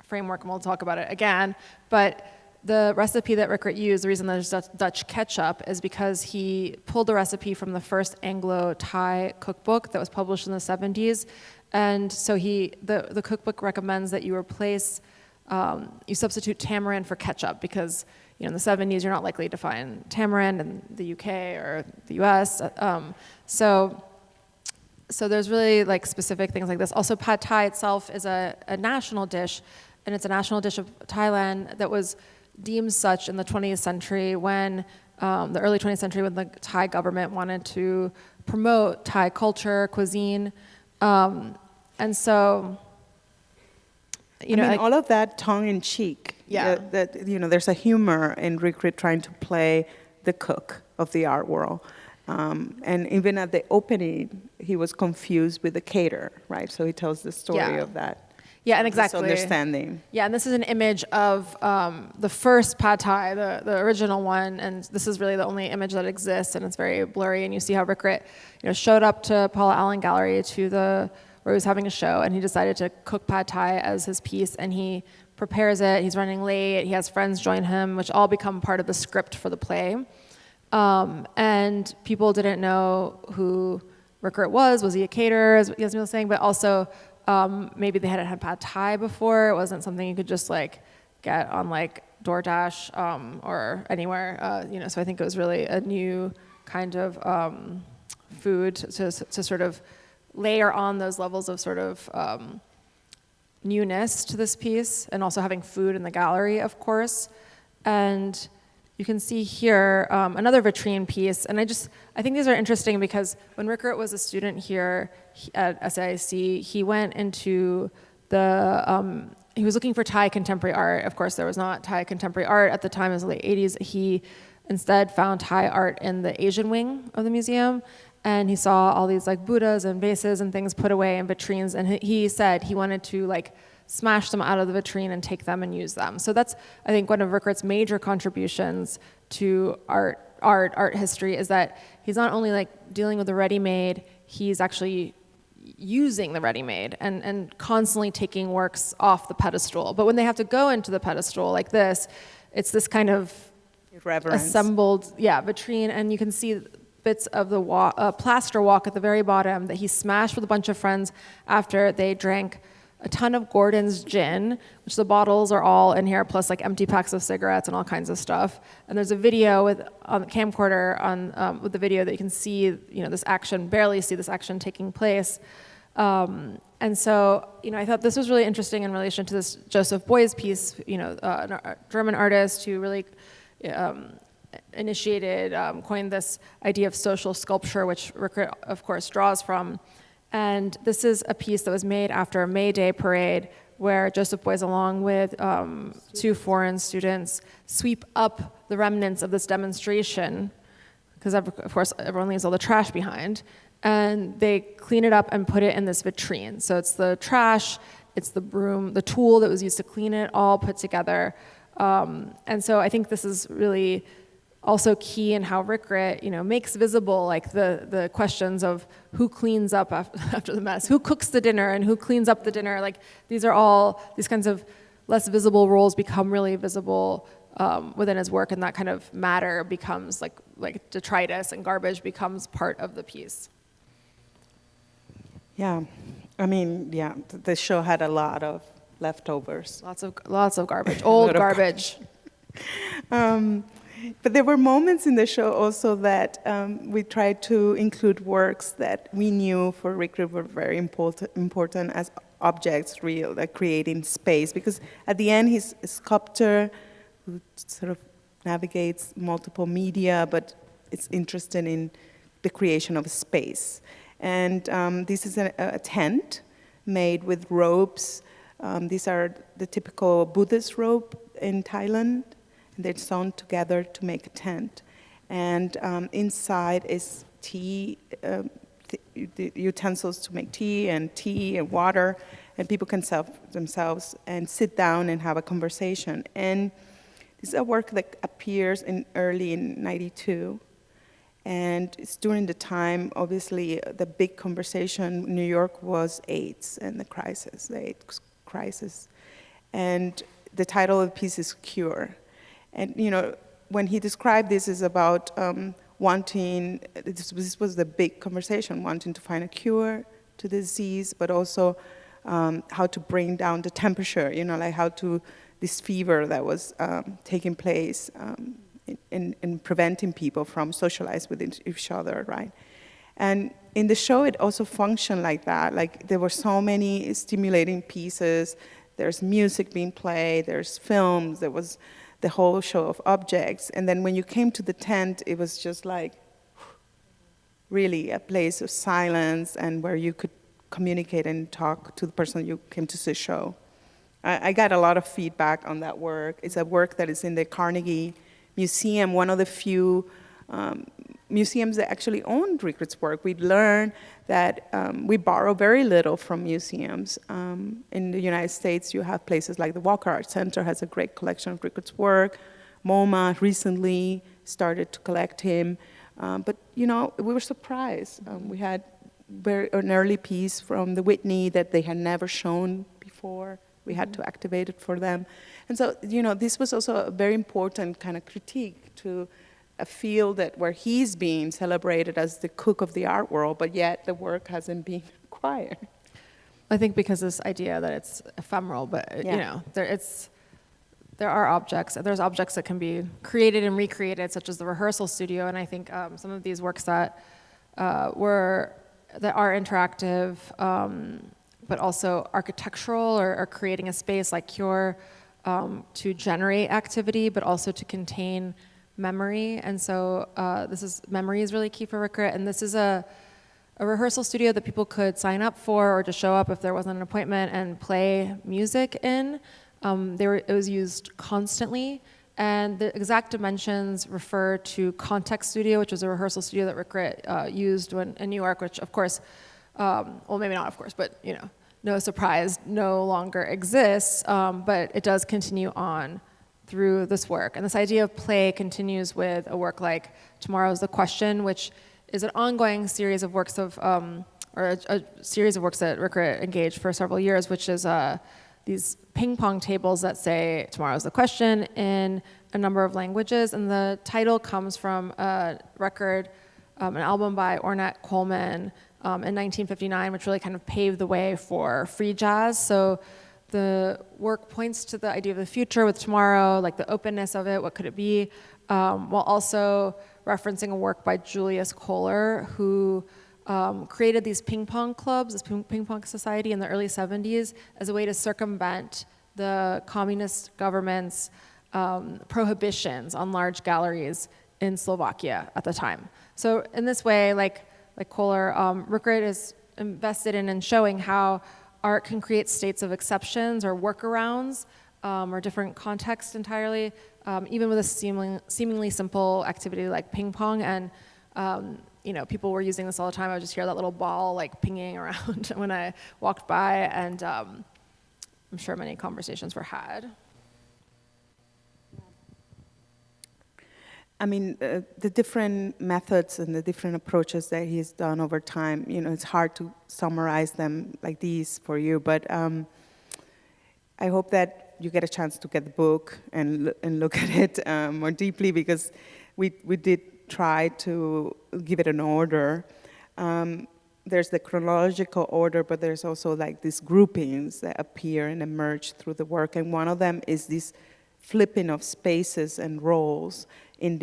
framework, and we'll talk about it again. But the recipe that Rirkrit used, the reason there's Dutch ketchup, is because he pulled the recipe from the first Anglo-Thai cookbook that was published in the 70s. And so the cookbook recommends that you replace, you substitute tamarind for ketchup, because in the 70s you're not likely to find tamarind in the UK or the US. So there's really like specific things like this. Also, Pad Thai itself is a national dish, and it's a national dish of Thailand that was deemed such in the 20th century when, the early 20th century, when the Thai government wanted to promote Thai culture, cuisine. And so, all of that tongue-in-cheek. Yeah. There's a humor in Rirkrit trying to play the cook of the art world. And even at the opening, he was confused with the caterer, right? So he tells the story of that. Yeah, and exactly. Misunderstanding. Yeah, and this is an image of the first Pad Thai, the original one, and this is really the only image that exists, and it's very blurry, and you see how Rirkrit, showed up to Paula Allen Gallery to the where he was having a show, and he decided to cook pad thai as his piece, and he prepares it. He's running late. He has friends join him, which all become part of the script for the play. And people didn't know who Rirkrit was. Was he a caterer, as Yasmil was saying? But also, maybe they hadn't had pad thai before. It wasn't something you could just like get on like DoorDash or anywhere. So I think it was really a new kind of food to sort of layer on those levels of sort of newness to this piece, and also having food in the gallery, of course. And you can see here another vitrine piece, and I think these are interesting because when Rirkrit was a student here at SAIC, he went into he was looking for Thai contemporary art. Of course, there was not Thai contemporary art at the time, it was the late 80s. He instead found Thai art in the Asian wing of the museum, and he saw all these like Buddhas and vases and things put away in vitrines, and he said he wanted to like smash them out of the vitrine and take them and use them. So that's, I think, one of Rirkrit's major contributions to art history is that he's not only like dealing with the ready-made, he's actually using the ready-made and constantly taking works off the pedestal. But when they have to go into the pedestal like this, it's this kind of Reverence. Assembled, vitrine, and you can see bits of the plaster walk at the very bottom that he smashed with a bunch of friends after they drank a ton of Gordon's gin, which the bottles are all in here, plus like empty packs of cigarettes and all kinds of stuff. And there's a video on the camcorder with the video that you can see, this action, barely see this action taking place. And so, I thought this was really interesting in relation to this Joseph Beuys piece, a German artist who really coined this idea of social sculpture, which Rirkrit, of course, draws from. And this is a piece that was made after a May Day parade where Joseph Beuys, along with two foreign students, sweep up the remnants of this demonstration, because of course everyone leaves all the trash behind, and they clean it up and put it in this vitrine. So it's the trash, it's the broom, the tool that was used to clean it, all put together. And so I think this is really also key in how Rirkrit, makes visible like the questions of who cleans up after the mess, who cooks the dinner, and who cleans up the dinner. Like these kinds of less visible roles become really visible within his work, and that kind of matter becomes like detritus and garbage becomes part of the piece. Yeah, the show had a lot of leftovers. Lots of garbage, old garbage. But there were moments in the show also that we tried to include works that we knew for Rirkrit were very important as objects, like creating space. Because at the end, he's a sculptor who sort of navigates multiple media, but is interested in the creation of a space. And this is a tent made with ropes. These are the typical Buddhist rope in Thailand. They're sewn together to make a tent. And inside is tea, the utensils to make tea and water, and people can serve themselves and sit down and have a conversation. And this is a work that appears early in '92. And it's during the time, obviously, the big conversation in New York was AIDS and the AIDS crisis. And the title of the piece is Cure. And when he described this, is about wanting. This was the big conversation, wanting to find a cure to the disease, but also how to bring down the temperature. Like how to this fever that was taking place in preventing people from socialize with each other, right? And in the show, it also functioned like that. Like there were so many stimulating pieces. There's music being played. There's films. There was the whole show of objects. And then when you came to the tent, it was just like really a place of silence and where you could communicate and talk to the person you came to see the show. I got a lot of feedback on that work. It's a work that is in the Carnegie Museum, one of the few museums that actually owned Rirkrit's work. We learned that we borrow very little from museums. In the United States, you have places like the Walker Art Center has a great collection of Rirkrit's work. MoMA recently started to collect him. But we were surprised. We had an early piece from the Whitney that they had never shown before. We had to activate it for them. And so, this was also a very important kind of critique to a field where he's being celebrated as the cook of the art world, but yet the work hasn't been acquired. I think because this idea that it's ephemeral, but there are objects. There's objects that can be created and recreated, such as the rehearsal studio. And I think some of these works that are interactive, but also architectural or creating a space like Cure to generate activity, but also to contain memory. And so memory is really key for Rirkrit. And this is a rehearsal studio that people could sign up for or just show up if there wasn't an appointment and play music in. It was used constantly. And the exact dimensions refer to Context Studio, which was a rehearsal studio that Rirkrit used in New York, which of course, well, maybe not of course, but no surprise, no longer exists, but it does continue on through this work. And this idea of play continues with a work like Tomorrow's the Question, which is an ongoing series of works or a series of works that Rirkrit engaged for several years, which is these ping pong tables that say Tomorrow's the Question in a number of languages. And the title comes from a record, an album by Ornette Coleman in 1959, which really kind of paved the way for free jazz. So the work points to the idea of the future with tomorrow, like the openness of it, what could it be, while also referencing a work by Julius Kohler, who created these ping pong clubs, this ping pong society in the early 70s as a way to circumvent the communist government's prohibitions on large galleries in Slovakia at the time. So in this way, like Kohler, Rirkrit is invested in showing how art can create states of exceptions or workarounds or different contexts entirely, even with a seemingly simple activity like ping pong. And people were using this all the time. I would just hear that little ball like pinging around when I walked by, and I'm sure many conversations were had. I mean, the different methods and the different approaches that he's done over time, it's hard to summarize them like these for you, but I hope that you get a chance to get the book and look at it more deeply, because we did try to give it an order. There's the chronological order, but there's also like these groupings that appear and emerge through the work, and one of them is this flipping of spaces and roles in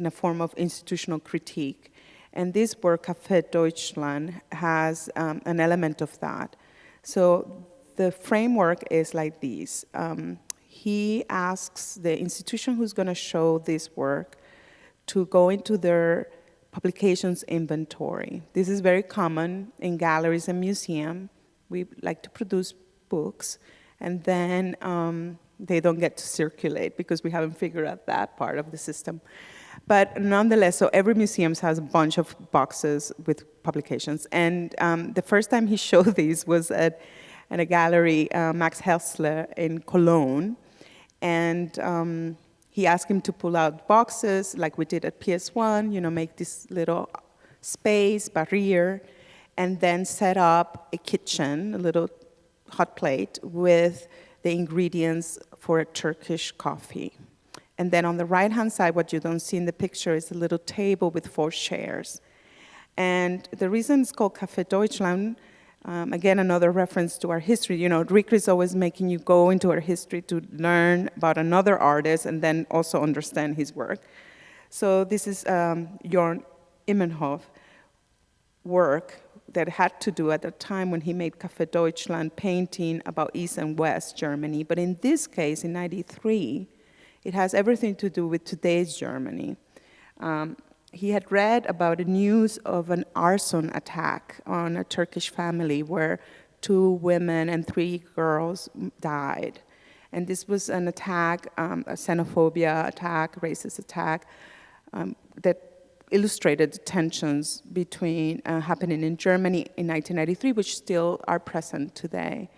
a form of institutional critique. And this work, Café Deutschland, has an element of that. So the framework is like this. He asks the institution who's going to show this work to go into their publications inventory. This is very common in galleries and museums. We like to produce books, and then they don't get to circulate because we haven't figured out that part of the system. But nonetheless, so every museum has a bunch of boxes with publications. And the first time he showed these was at a gallery, Max Hessler in Cologne. And he asked him to pull out boxes like we did at PS1, make this little space, barrier, and then set up a kitchen, a little hot plate with the ingredients for a Turkish coffee. And then on the right-hand side, what you don't see in the picture is a little table with 4 chairs. And the reason it's called Café Deutschland, again, another reference to our history. Rirkrit is always making you go into our history to learn about another artist and then also understand his work. So this is Jörn Immenhof work that had to do at the time when he made Café Deutschland, painting about East and West Germany. But in this case, in '93, it has everything to do with today's Germany. He had read about the news of an arson attack on a Turkish family where 2 women and 3 girls died. And this was an attack, a xenophobia attack, racist attack, that illustrated the tensions between happening in Germany in 1993, which still are present today.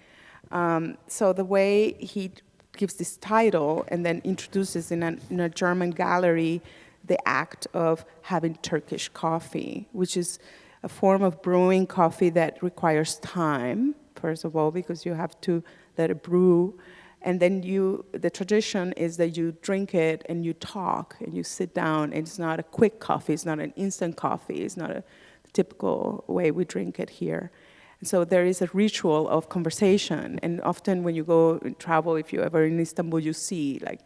So the way he gives this title and then introduces in a German gallery the act of having Turkish coffee, which is a form of brewing coffee that requires time, first of all, because you have to let it brew. And then the tradition is that you drink it and you talk and you sit down. And it's not a quick coffee, it's not an instant coffee, it's not a typical way we drink it here. And so there is a ritual of conversation. And often when you go and travel, if you're ever in Istanbul, you see, like,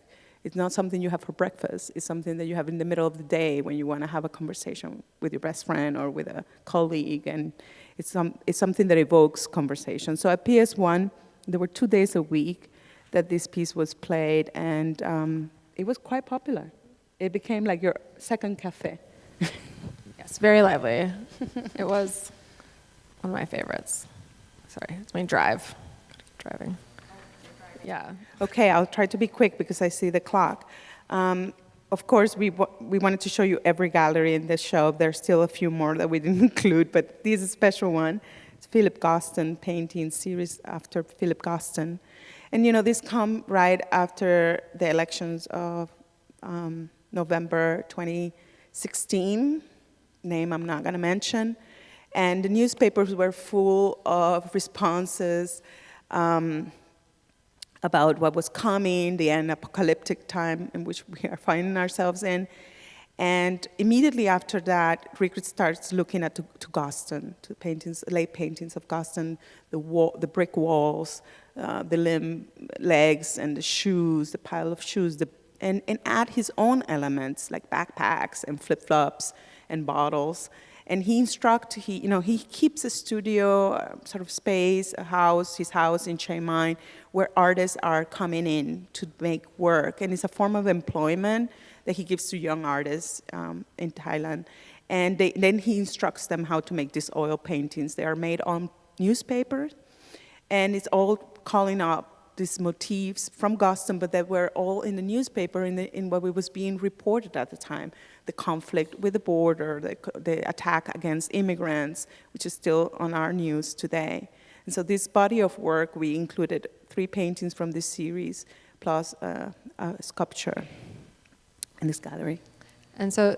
it's not something you have for breakfast. It's something that you have in the middle of the day when you want to have a conversation with your best friend or with a colleague. And it's something that evokes conversation. So at PS1, there were 2 days a week that this piece was played, and it was quite popular. It became like your second cafe. Yes, very lively. It was one of my favorites. Sorry, it's my drive. Driving. Yeah. Okay, I'll try to be quick because I see the clock. Of course, we wanted to show you every gallery in this show. There's still a few more that we didn't include, but this is a special one. It's Philip Goston painting series after Philip Goston. And this come right after the elections of November 2016, name I'm not gonna mention. And the newspapers were full of responses about what was coming, the end apocalyptic time in which we are finding ourselves in. And immediately after that, Rirkrit starts looking at to Goston, to paintings, late paintings of Goston, the brick walls, the legs and the shoes, the pile of shoes, and add his own elements like backpacks and flip-flops and bottles. And he he keeps a studio sort of space, his house in Chiang Mai, where artists are coming in to make work. And it's a form of employment that he gives to young artists in Thailand. And then he instructs them how to make these oil paintings. They are made on newspapers, and it's all calling up these motifs from Goston, but that were all in the newspaper in what was being reported at the time. The conflict with the border, the attack against immigrants, which is still on our news today. And so this body of work, we included 3 paintings from this series, plus a sculpture in this gallery. And so,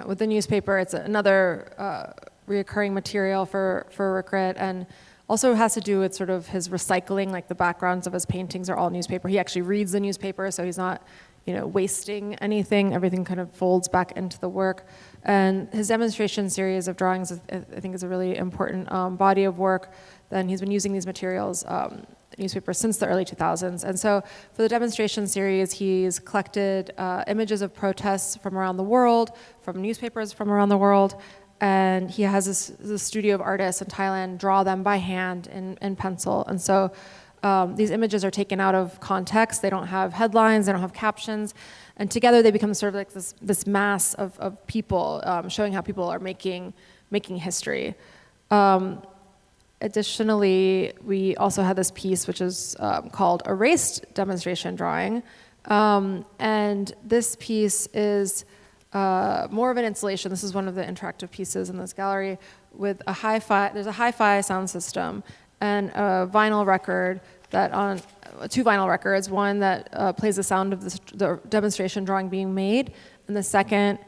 with the newspaper, it's another reoccurring material for Rirkrit, and also has to do with sort of his recycling, like the backgrounds of his paintings are all newspaper. He actually reads the newspaper, so he's not, wasting anything. Everything kind of folds back into the work. And his demonstration series of drawings, I think, is a really important body of work. Then he's been using these materials, newspapers, since the early 2000s. And so for the demonstration series, he's collected images of protests from around the world, from newspapers from around the world, and he has this studio of artists in Thailand draw them by hand in pencil. And so these images are taken out of context. They don't have headlines, they don't have captions, and together they become sort of like this mass of people, showing how people are making history. Additionally, we also had this piece which is called Erased Demonstration Drawing, and this piece is more of an installation. This is one of the interactive pieces in this gallery with there's a hi-fi sound system and a vinyl record that on 2 vinyl records, one that plays the sound of the demonstration drawing being made, and the second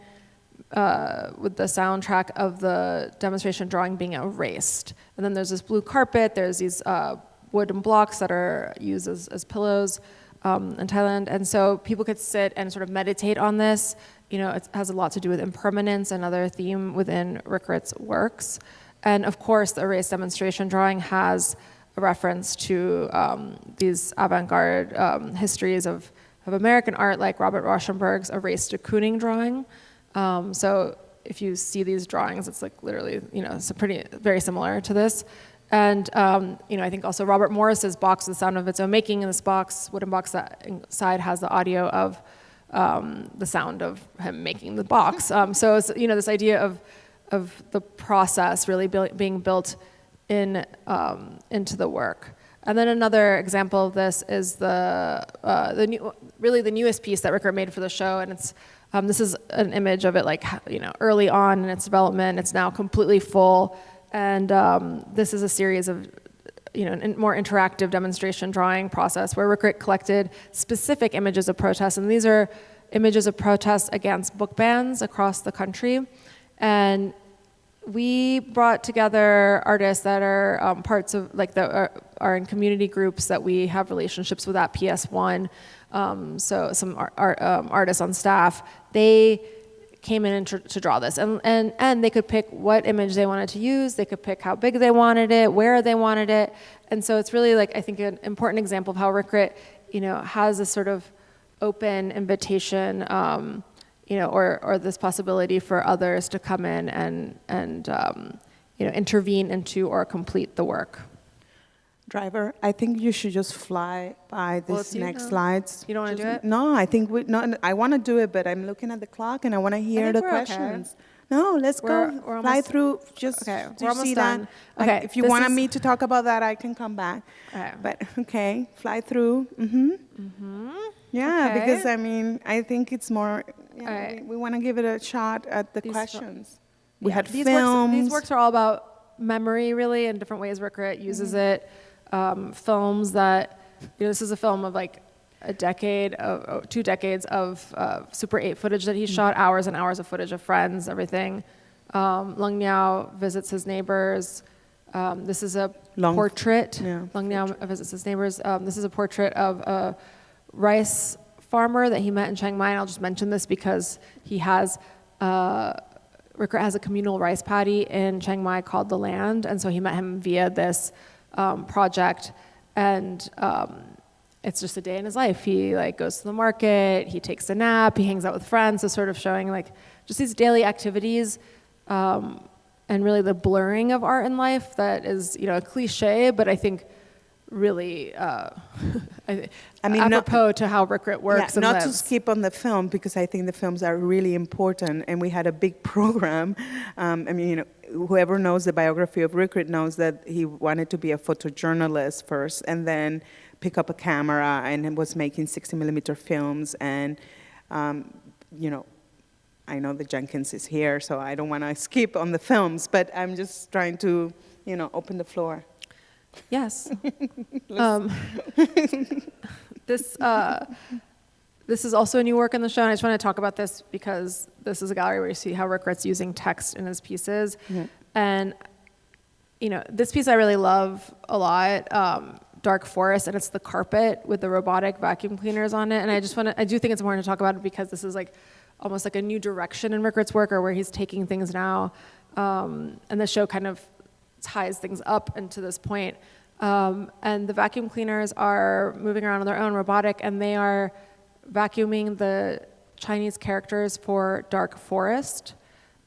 with the soundtrack of the demonstration drawing being erased. And then there's this blue carpet, there's these wooden blocks that are used as pillows in Thailand. And so people could sit and sort of meditate on this. It has a lot to do with impermanence, another theme within Rirkrit's works. And of course, the erased demonstration drawing has a reference to these avant-garde histories of American art, like Robert Rauschenberg's erased de Kooning drawing. So if you see these drawings, it's like literally, it's very similar to this. And, I think also Robert Morris's box, The Sound of Its Own Making, in this box, wooden box that inside has the audio of the sound of him making the box. So it's, this idea of the process really being built into the work. And then another example of this is the newest piece that Rirkrit made for the show, and it's this is an image of it early on in its development. It's now completely full, and this is a series of more interactive demonstration drawing process where Rirkrit collected specific images of protests, and these are images of protests against book bans across the country. And we brought together artists that are parts of, like, are in community groups that we have relationships with at PS1. So some artists on staff, they came in to draw this, and they could pick what image they wanted to use. They could pick how big they wanted it, where they wanted it, and so it's really, like, I think an important example of how Rirkrit, has this sort of open invitation, or this possibility for others to come in and intervene into or complete the work. Driver, I think you should just fly by this next slides. You don't want to do it? No, I think I want to do it, but I'm looking at the clock and I want to hear the questions. Okay. No, let's go fly through. Just okay. do We're you see done. that? Okay. If you wanted me to talk about that, I can come back. Okay. But okay, fly through. Yeah, Okay. because I think it's more. We want to give it a shot at the questions. We had films. These works are all about memory, really, in different ways Rirkrit uses it. Films that, this is a film of like a decade, of 2 decades of Super 8 footage that he shot, hours and hours of footage of friends, everything. Lung Niao visits his neighbors. This is a portrait. Lung Niao visits his neighbors. This is a portrait of a rice farmer that he met in Chiang Mai, and I'll just mention this because he has, Rirkrit has a communal rice paddy in Chiang Mai called The Land, and so he met him via this project, and it's just a day in his life. He goes to the market, he takes a nap, he hangs out with friends, so sort of showing just these daily activities, and really the blurring of art in life that is a cliche, but I think really apropos to how Rirkrit works and not lives. to skip on the film, because I think the films are really important, and we had a big program. Whoever knows the biography of Rirkrit knows that he wanted to be a photojournalist first, and then pick up a camera, and was making 60mm films. And I know that Jenkins is here, so I don't want to skip on the films, but I'm just trying to open the floor. Yes. This is also a new work in the show, and I just want to talk about this because this is a gallery where you see how Rirkrit's using text in his pieces. And, this piece I really love a lot, Dark Forest, and it's the carpet with the robotic vacuum cleaners on it. And I do think it's important to talk about it because this is almost like a new direction in Rirkrit's work, or where he's taking things now. And the show kind of ties things up into this point. And the vacuum cleaners are moving around on their own, robotic, and they are vacuuming the Chinese characters for Dark Forest.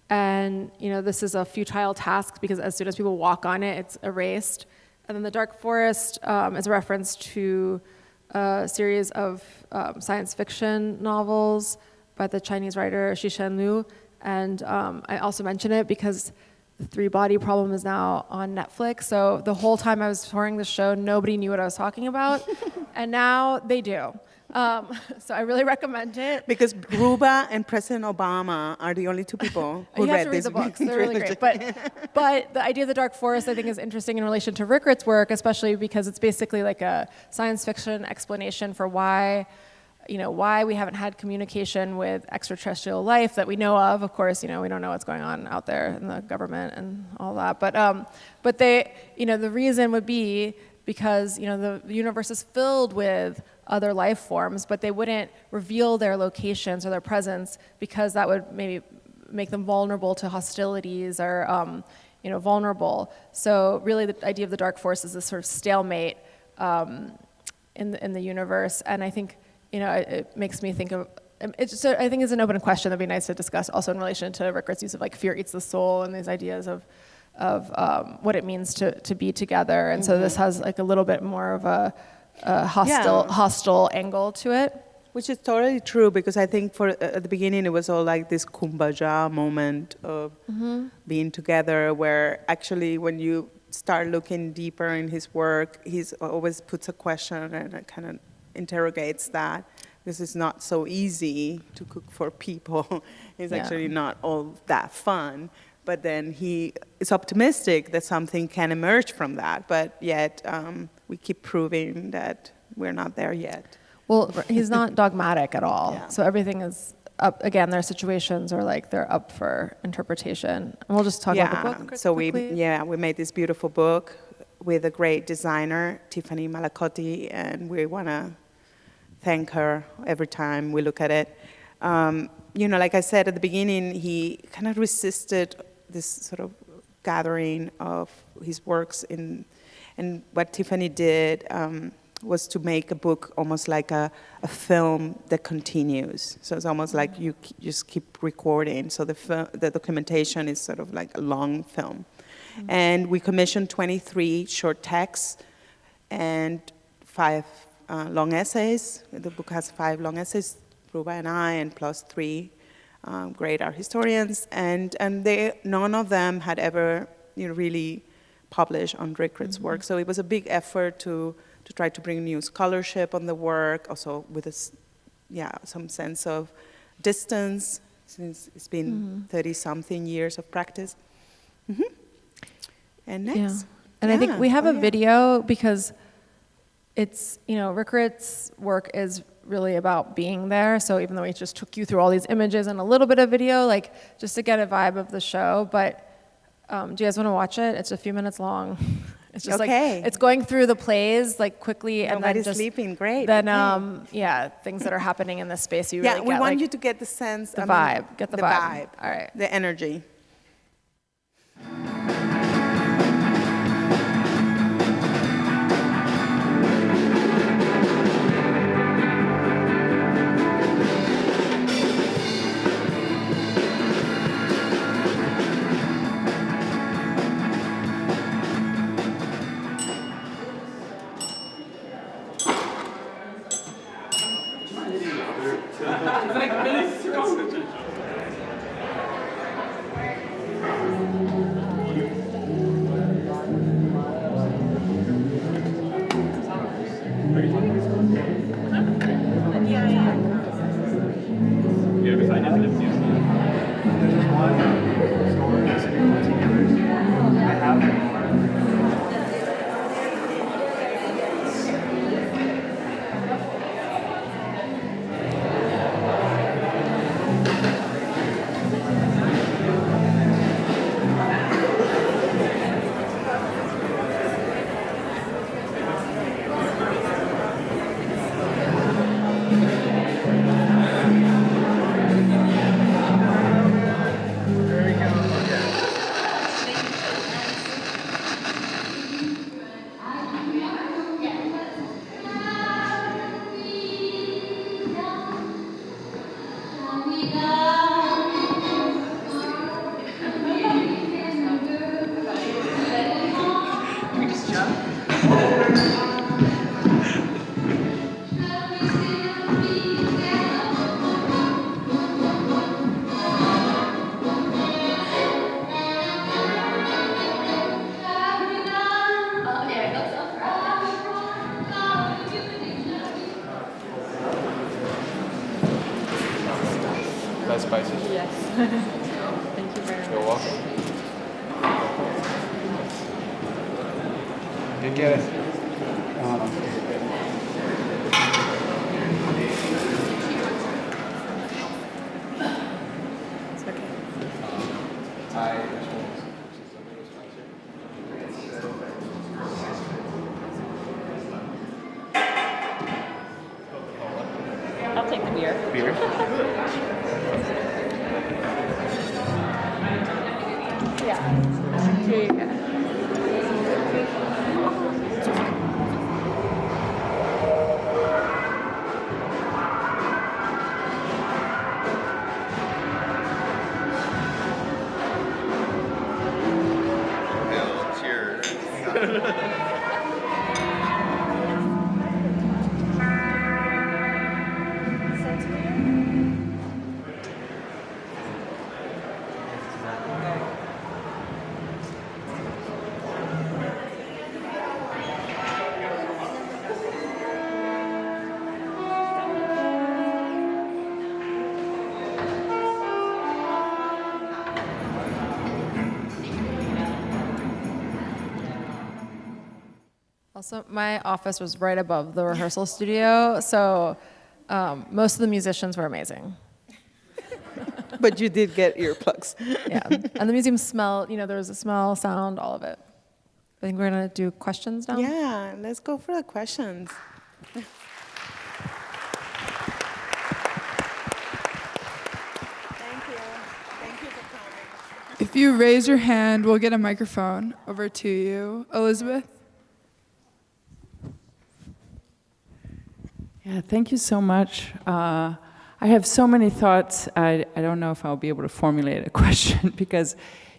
And this is a futile task because as soon as people walk on it, it's erased. And then the Dark Forest is a reference to a series of science fiction novels by the Chinese writer Cixin Liu. And I also mention it because The 3-Body Problem is now on Netflix. So the whole time I was touring the show, nobody knew what I was talking about. And now they do. So I really recommend it. Because Ruba and President Obama are the only 2 people who you read have to read this the books. They're really great. But the idea of the Dark Forest, I think, is interesting in relation to Rirkrit's work, especially because it's basically like a science fiction explanation for why we haven't had communication with extraterrestrial life that we know of. Of course, we don't know what's going on out there in the government and all that. But they, the reason would be because, the universe is filled with other life forms, but they wouldn't reveal their locations or their presence because that would maybe make them vulnerable to hostilities or, vulnerable. So really the idea of the Dark Force is this sort of stalemate in the universe. And I think, it makes me think of, I think it's an open question that'd be nice to discuss also in relation to Rirkrit's use of fear eats the soul and these ideas of what it means to be together. And so this has a little bit more of a hostile angle to it. Which is totally true, because I think at the beginning it was all this kumbaya moment of being together, where actually when you start looking deeper in his work, he's always puts a question and it kind of interrogates that, because it's not so easy to cook for people. It's actually not all that fun. But then he is optimistic that something can emerge from that. But yet we keep proving that we're not there yet. Well, he's not dogmatic at all. So everything is up, again, their situations are like they're up for interpretation. And we'll just talk about the book So quickly. we made this beautiful book with a great designer, Tiffany Malacotti, and we want to thank her every time we look at it. Like I said at the beginning, he kind of resisted this sort of gathering of his works and what Tiffany did was to make a book almost like a film that continues. So it's almost like you just keep recording. So the documentation is sort of like a long film. Mm-hmm. And we commissioned 23 short texts and 5 long essays. The book has 5 long essays, Ruba and I, and plus 3 great art historians. And none of them had ever really published on Rirkrit's mm-hmm. work. So it was a big effort to try to bring new scholarship on the work, also with some sense of distance, since it's been 30-something years of practice. Mm-hmm. And next. Yeah. And I think we have a video because it's, Rirkrit's work is really about being there. So even though we just took you through all these images and a little bit of video, like just to get a vibe of the show, but do you guys want to watch it? It's a few minutes long. It's just like, it's going through the plays like quickly and Nobody's then just sleeping, great. Then, things that are happening in this space. You really we want you to get the sense, the vibe, get the vibe. All right. The energy. Less spicy? Yes. Thank you very much. You're welcome. You get it. It's okay. I'll take the beer. Beer? Yeah. Here you go. Also, my office was right above the rehearsal studio, so most of the musicians were amazing. But you did get earplugs. Yeah, and the museum smell, there was a smell, sound, all of it. I think we're gonna do questions now. Yeah, let's go for the questions. Thank you. Thank you for coming. If you raise your hand, we'll get a microphone over to you. Elizabeth? Yeah, thank you so much. I have so many thoughts. I don't know if I'll be able to formulate a question because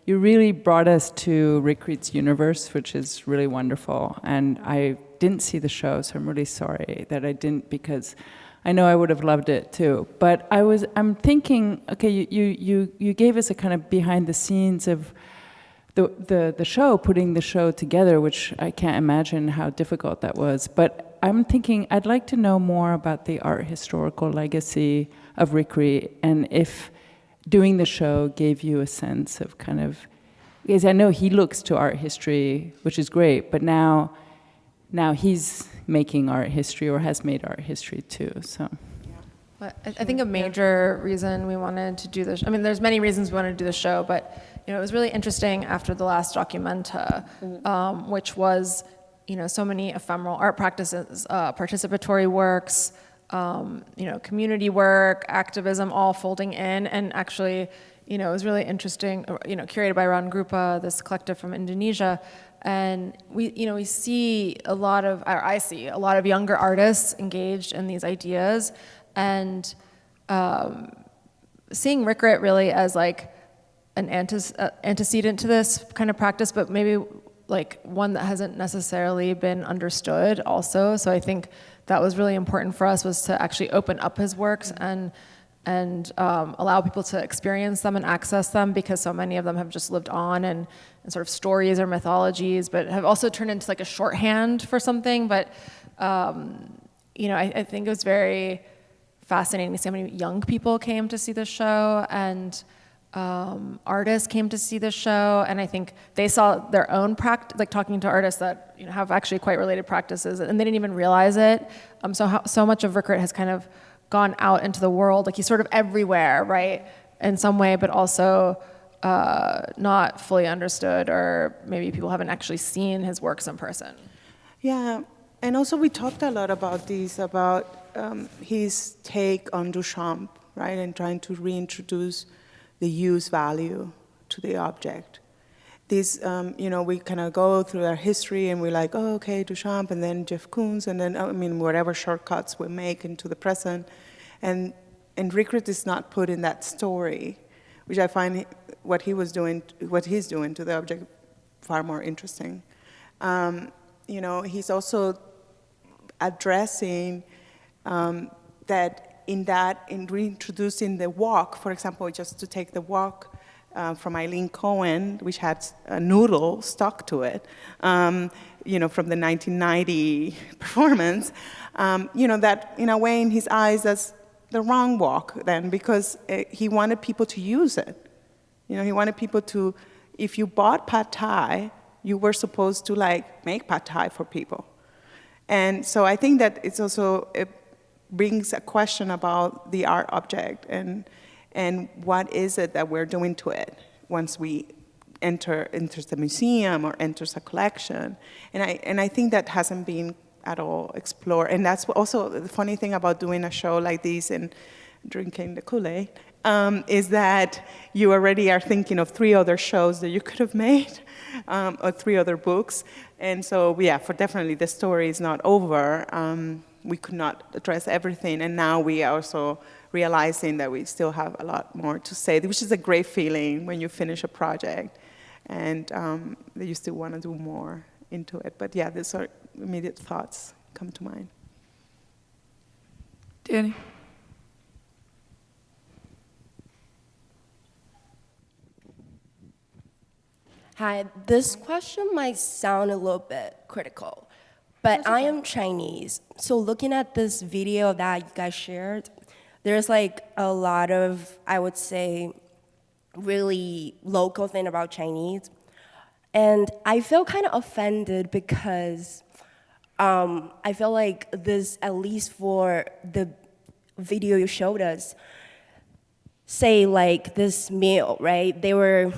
you really brought us to Rirkrit's universe, which is really wonderful. And I didn't see the show, so I'm really sorry that I didn't, because I know I would have loved it too. But I'm thinking, okay, you gave us a kind of behind the scenes of the show, putting the show together, which I can't imagine how difficult that was. But I'm thinking I'd like to know more about the art historical legacy of Rirkrit, and if doing the show gave you a sense of kind of, because I know he looks to art history, which is great, but now he's making art history or has made art history too, so. But I think a major reason we wanted to do this, there's many reasons we wanted to do the show, but it was really interesting after the last documenta, which was, so many ephemeral art practices, participatory works, community work, activism, all folding in, and actually, it was really interesting, curated by Ron Grupa, this collective from Indonesia, and we see a lot of, or I see a lot of younger artists engaged in these ideas, and seeing Rirkrit really as like an antecedent to this kind of practice, but maybe like one that hasn't necessarily been understood also. So I think that was really important for us, was to actually open up his works and allow people to experience them and access them, because so many of them have just lived on and sort of stories or mythologies, but have also turned into like a shorthand for something. But I think it was very fascinating to see how many young people came to see the show, and artists came to see the show, and I think they saw their own practice, like talking to artists that have actually quite related practices, and they didn't even realize it. So much of Rirkrit has kind of gone out into the world, like he's sort of everywhere, right, in some way, but also not fully understood, or maybe people haven't actually seen his works in person. Yeah, and also we talked a lot about his take on Duchamp, right, and trying to reintroduce the use value to the object. This, we kind of go through our history and we're like, oh, okay, Duchamp, and then Jeff Koons, and then, whatever shortcuts we make into the present. And Rirkrit is not put in that story, which I find what he's doing to the object far more interesting. He's also addressing that in reintroducing the walk, for example, just to take the walk from Eileen Cohen, which had a noodle stuck to it, from the 1990 performance, that in a way in his eyes that's the wrong walk then, because he wanted people to use it. He wanted people to, if you bought pad thai, you were supposed to make pad thai for people. And so I think that it's also, brings a question about the art object and what is it that we're doing to it once we enters the museum or enters a collection. And I think that hasn't been at all explored. And that's also the funny thing about doing a show like this and drinking the Kool-Aid, is that you already are thinking of 3 other shows that you could have made, or 3 other books. And so, for definitely the story is not over. We could not address everything, and now we are also realizing that we still have a lot more to say, which is a great feeling when you finish a project, and that you still want to do more into it. But these are immediate thoughts come to mind. Danny? Hi, this question might sound a little bit critical, but I am Chinese. So looking at this video that you guys shared, there's a lot of, I would say, really local thing about Chinese. And I feel kind of offended because I feel like this, at least for the video you showed us, say like this meal, right? You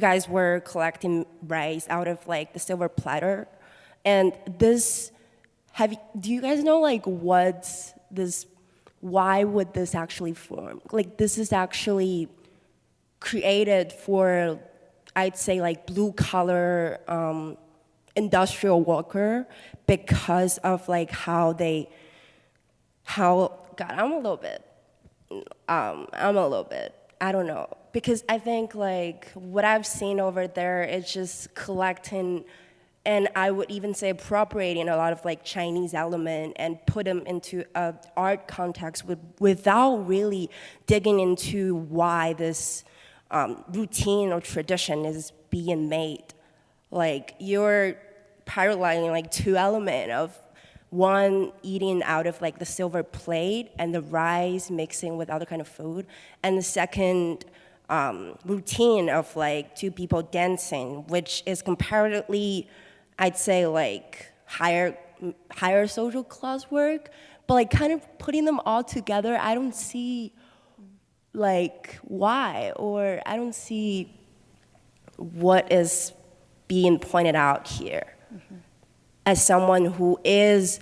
guys were collecting rice out of like the silver platter, and this, do you guys know like what's this, why would this actually form? Like this is actually created for, I'd say like blue collar industrial worker because of like God, I'm a little bit, I don't know. Because I think like what I've seen over there is just collecting, and I would even say appropriating a lot of like Chinese element and put them into an art context without really digging into why this routine or tradition is being made. Like you're paralleling like two elements of one eating out of like the silver plate and the rice mixing with other kind of food, and the second routine of like two people dancing, which is comparatively, I'd say like higher social class work, but like kind of putting them all together, I don't see like why, or I don't see what is being pointed out here. Mm-hmm. As someone who is,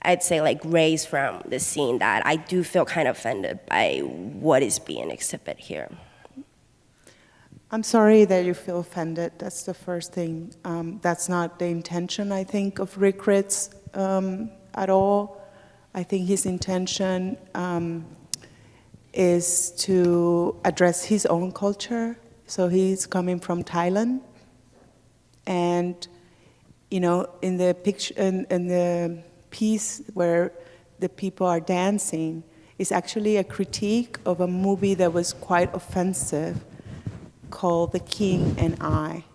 I'd say like raised from the scene, that I do feel kind of offended by what is being exhibited here. I'm sorry that you feel offended. That's the first thing. That's not the intention, I think, of Rirkrit's at all. I think his intention is to address his own culture. So he's coming from Thailand, and in the picture, in the piece where the people are dancing, is actually a critique of a movie that was quite offensive, called The King and I.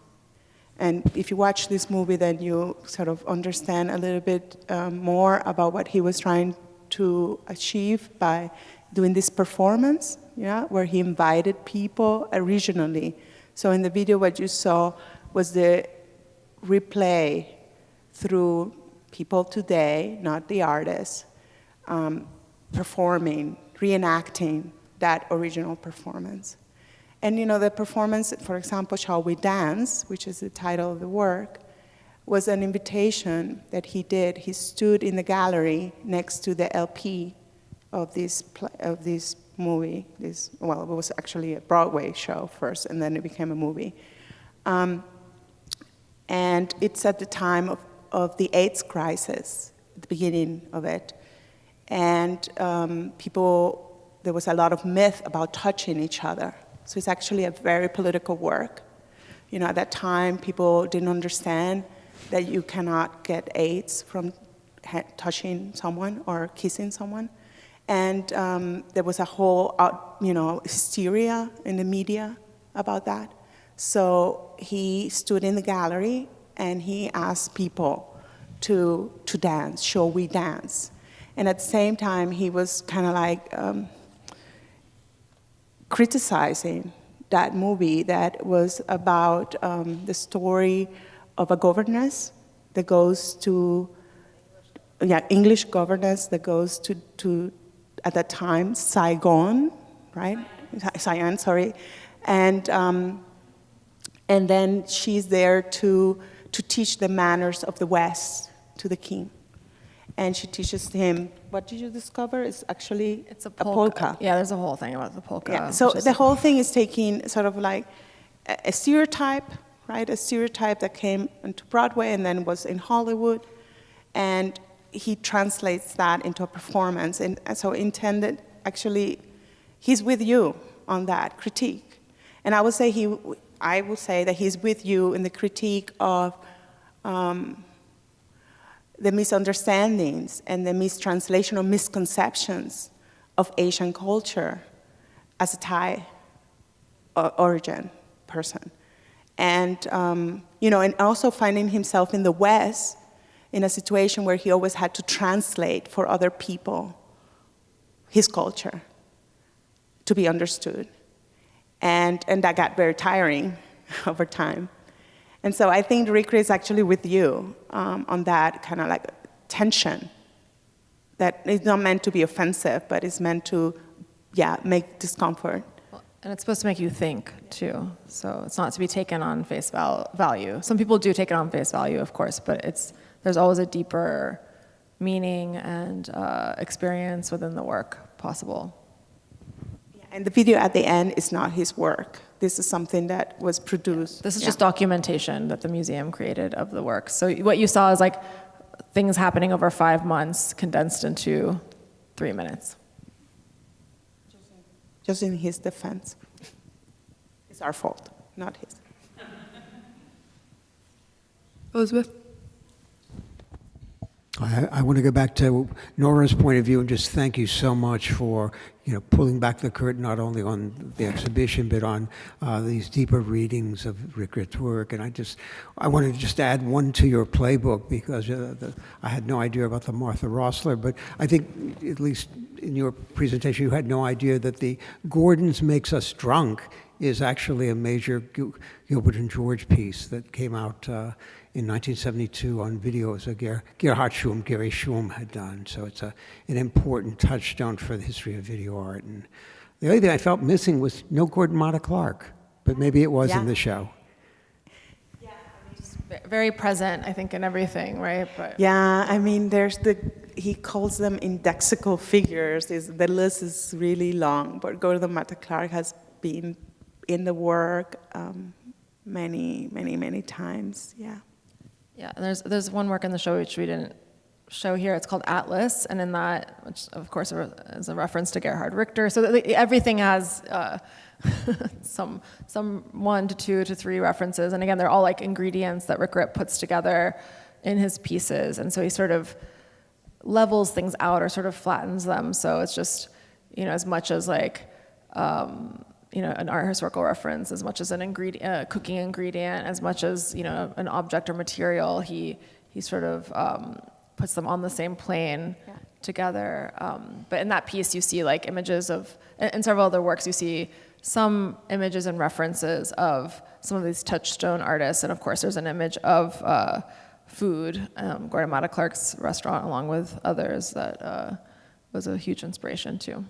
And if you watch this movie, then you sort of understand a little bit more about what he was trying to achieve by doing this performance, where he invited people regionally. So in the video, what you saw was the replay through people today, not the artists, performing, reenacting that original performance. And the performance, for example, Shall We Dance, which is the title of the work, was an invitation that he did. He stood in the gallery next to the LP of this movie. It was actually a Broadway show first, and then it became a movie. And it's at the time of the AIDS crisis, at the beginning of it. And there was a lot of myth about touching each other. So it's actually a very political work. At that time, people didn't understand that you cannot get AIDS from touching someone or kissing someone. And there was a whole, hysteria in the media about that. So he stood in the gallery and he asked people to dance, shall we dance? And at the same time, he was kind of like criticizing that movie that was about the story of a governess that goes to, English governess that goes to at that time, Saigon, right? Saigon, sorry. And then she's there to teach the manners of the West to the king. And she teaches him, what did you discover? It's actually a polka. Yeah, there's a whole thing about the polka. Yeah, so the whole thing is taking sort of like a stereotype, right? A stereotype that came into Broadway and then was in Hollywood. And he translates that into a performance. And so intended, actually, he's with you on that critique. And I would say that he's with you in the critique of the misunderstandings and the mistranslation or misconceptions of Asian culture as a Thai origin person. And, and also finding himself in the West in a situation where he always had to translate for other people his culture to be understood. And that got very tiring over time. And so I think Rirkrit is actually with you on that kind of like tension that is not meant to be offensive, but is meant to make discomfort. And it's supposed to make you think, too. So it's not to be taken on face value. Some people do take it on face value, of course, but there's always a deeper meaning and experience within the work possible. And the video at the end is not his work. This is something that was produced. This is just documentation that the museum created of the work. So what you saw is like things happening over 5 months condensed into 3 minutes. Just in his defense. It's our fault, not his. Elizabeth? I want to go back to Nora's point of view and just thank you so much for pulling back the curtain not only on the exhibition but on these deeper readings of Rirkrit's work. And I wanted to just add one to your playbook because I had no idea about the Martha Rossler, but I think at least in your presentation you had no idea that the Gordon's Makes Us Drunk is actually a major Gilbert and George piece that came out in 1972 on video, as Gerhard Schum, Gary Schum had done. So it's an important touchstone for the history of video art. And the only thing I felt missing was no Gordon Matta Clark, but maybe it was in the show. Yeah, just very present, I think, in everything, right? But yeah, I mean, he calls them indexical figures. The list is really long, but Gordon Matta Clark has been in the work many times, yeah. Yeah, and there's one work in the show which we didn't show here. It's called Atlas, and in that, which of course is a reference to Gerhard Richter. So everything has some 1 to 2 to 3 references, and again, they're all like ingredients that Rirkrit puts together in his pieces, and so he sort of levels things out or sort of flattens them. So it's just as much as like an art historical reference, as much as an ingredient, cooking ingredient, as much as an object or material. He sort of puts them on the same plane together. But in that piece, you see like images of, in several other works, you see some images and references of some of these touchstone artists, and of course, there's an image of food, Gordon Matta Clark's restaurant, along with others that was a huge inspiration too.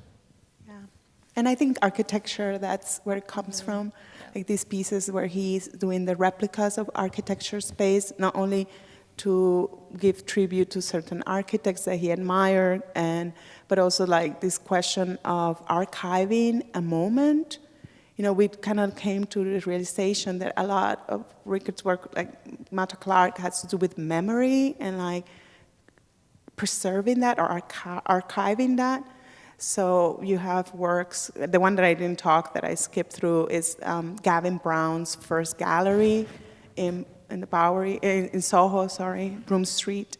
And I think architecture, that's where it comes from. Like these pieces where he's doing the replicas of architecture space, not only to give tribute to certain architects that he admired, but also like this question of archiving a moment. We kind of came to the realization that a lot of Rirkrit's work, like Matta Clark, has to do with memory and like preserving that or archiving that. So you have works, the one that I didn't talk, that I skipped through, is Gavin Brown's first gallery in the Bowery, in Soho, Broome Street.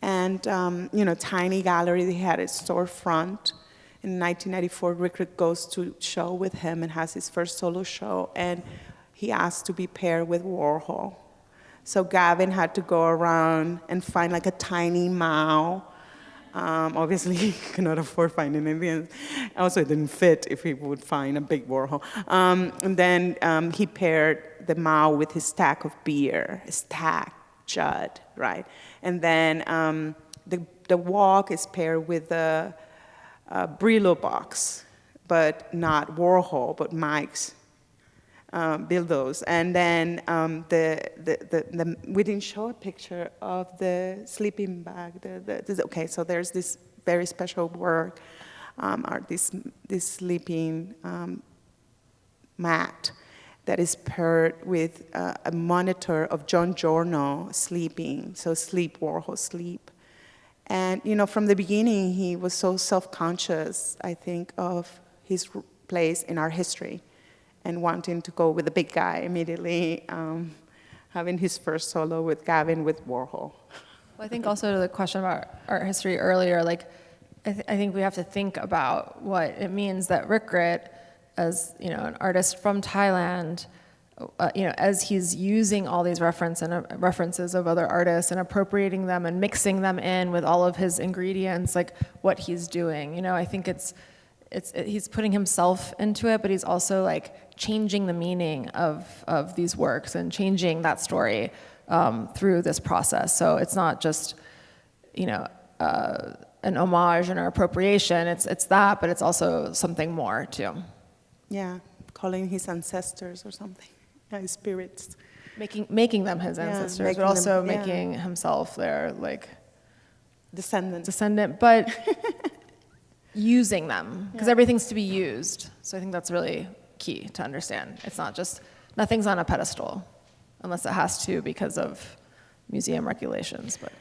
And, tiny gallery, they had a storefront. In 1994, Rirkrit goes to show with him and has his first solo show, and he asked to be paired with Warhol. So Gavin had to go around and find like a tiny Mao. Obviously, he could not afford finding anything. Also, it didn't fit if he would find a big Warhol. And then he paired the Mao with his stack of beer, Judd, right? And then the walk is paired with the Brillo box, but not Warhol, but Mike's. Build those. And then we didn't show a picture of the sleeping bag. Okay, so there's this very special work, this sleeping mat that is paired with a monitor of John Giorno sleeping, so sleep, Warhol, sleep. And, from the beginning, he was so self-conscious, I think, of his place in our history, and wanting to go with the big guy immediately, having his first solo with Gavin with Warhol. Well, I think also to the question about art history earlier, like I think we have to think about what it means that Rirkrit, as an artist from Thailand, as he's using all these references of other artists and appropriating them and mixing them in with all of his ingredients, like what he's doing. I think he's putting himself into it, but he's also like changing the meaning of these works and changing that story through this process. So it's not just, an homage and an appropriation. It's that, but it's also something more too. Yeah, calling his ancestors or something, his spirits. Making them his ancestors, but also making himself their like descendant, but using them, because everything's to be used. So I think that's really key to understand. It's not just, nothing's on a pedestal, unless it has to because of museum regulations, but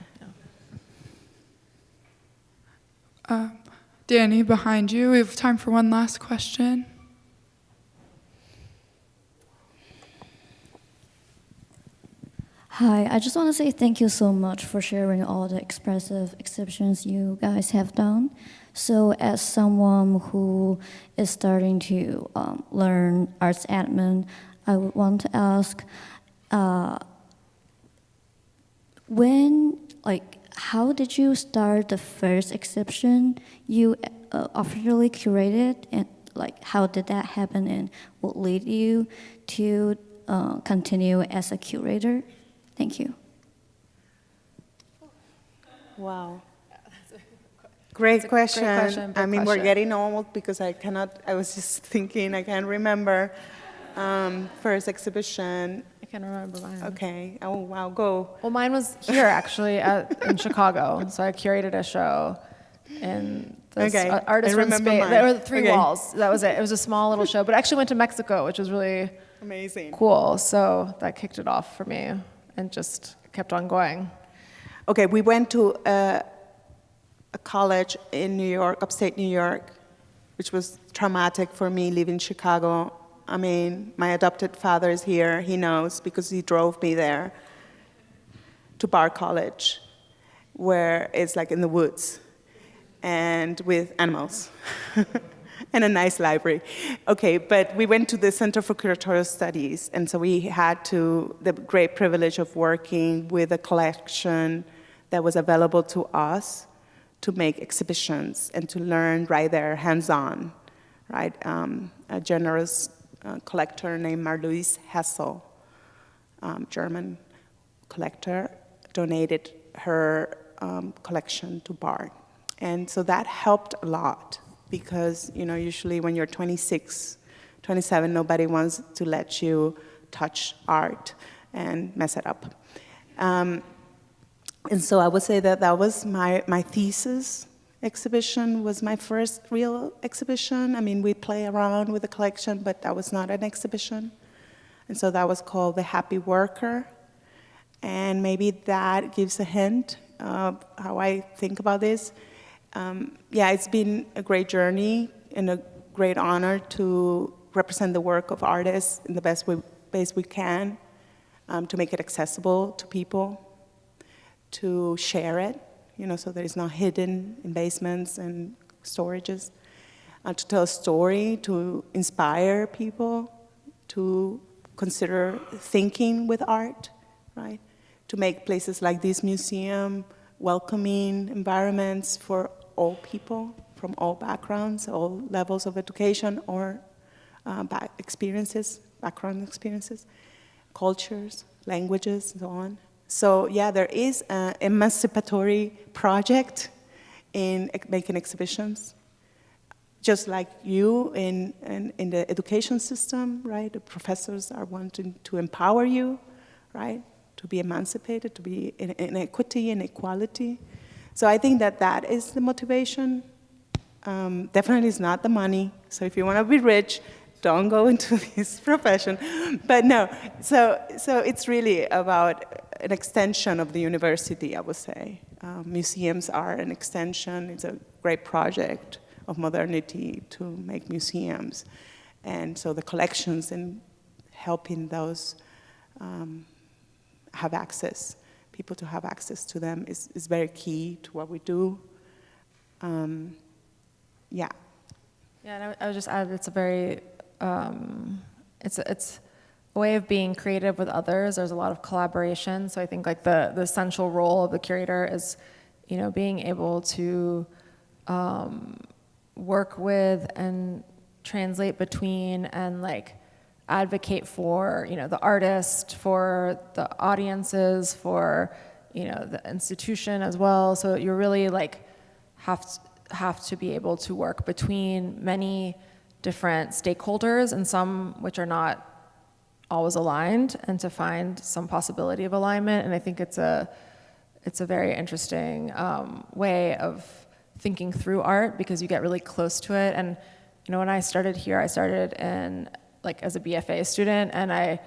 yeah. Danny, behind you, we have time for one last question. Hi, I just want to say thank you so much for sharing all the expressive exhibitions you guys have done. So as someone who is starting to learn arts admin, I would want to ask, how did you start the first exhibition you officially curated, and how did that happen, and what led you to continue as a curator? Thank you. Wow. Great question. I mean, we're getting old because I was just thinking, I can't remember first exhibition. I can't remember mine. Okay. Oh, wow, go. Well, mine was here, actually, in Chicago. So I curated a show in this artist room space. There were 3 walls. That was it. It was a small little show. But I actually went to Mexico, which was really amazing, cool. So that kicked it off for me and just kept on going. Okay, we went to a college in New York, upstate New York, which was traumatic for me leaving Chicago. I mean, my adopted father is here, he knows, because he drove me there to Bard College, where it's like in the woods and with animals and a nice library. Okay, but we went to the Center for Curatorial Studies, and so we had the great privilege of working with a collection that was available to us to make exhibitions and to learn right there, hands-on, right? A generous collector named Marluise Hessel, German collector, donated her collection to Bard. And so that helped a lot because, usually when you're 26, 27, nobody wants to let you touch art and mess it up. And so I would say that was my thesis exhibition, was my first real exhibition. I mean, we play around with the collection, but that was not an exhibition. And so that was called The Happy Worker. And maybe that gives a hint of how I think about this. It's been a great journey and a great honor to represent the work of artists in the best ways we can, to make it accessible to people, to share it, so that it's not hidden in basements and storages, to tell a story, to inspire people, to consider thinking with art, right? To make places like this museum welcoming environments for all people from all backgrounds, all levels of education or background experiences, cultures, languages, and so on. So there is an emancipatory project in making exhibitions, just like you in the education system, right? The professors are wanting to empower you, right? To be emancipated, to be in equity and equality. So I think that is the motivation. Definitely it's not the money. So if you want to be rich, don't go into this profession. But no, so it's really about an extension of the university, I would say. Museums are an extension. It's a great project of modernity to make museums. And so the collections and helping those have access, people to have access to them is very key to what we do. Yeah, and I would just add, it's a very, it's a way of being creative with others. There's a lot of collaboration. So I think like the essential role of the curator is, being able to work with and translate between and like advocate for, the artist, for the audiences, for, the institution as well. So you're really like have to be able to work between many different stakeholders, and some which are not always aligned, and to find some possibility of alignment. And I think it's a very interesting way of thinking through art, because you get really close to it. And when I started here, I started in as a BFA student, and I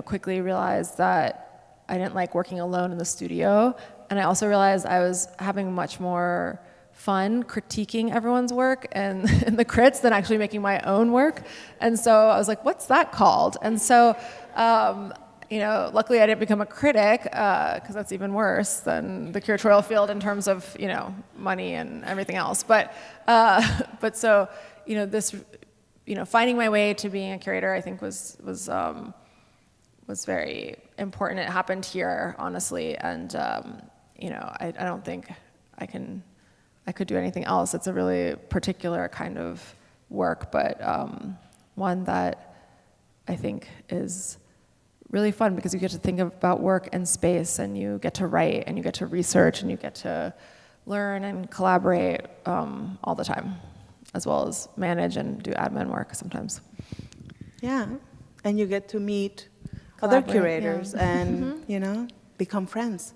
quickly realized that I didn't like working alone in the studio. And I also realized I was having much more fun critiquing everyone's work and in the crits than actually making my own work. And so I was like, what's that called? And so, luckily I didn't become a critic, because that's even worse than the curatorial field in terms of, money and everything else. But so, this, finding my way to being a curator, I think was very important. It happened here, honestly, and I don't think I could do anything else. It's a really particular kind of work, but one that I think is really fun, because you get to think about work and space, and you get to write, and you get to research, and you get to learn and collaborate all the time, as well as manage and do admin work sometimes. Yeah, and you get to meet other curators, yeah. and become friends.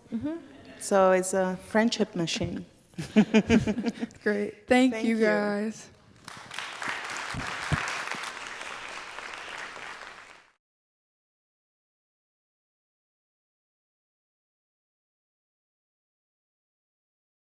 So it's a friendship machine. Great. Thank you guys.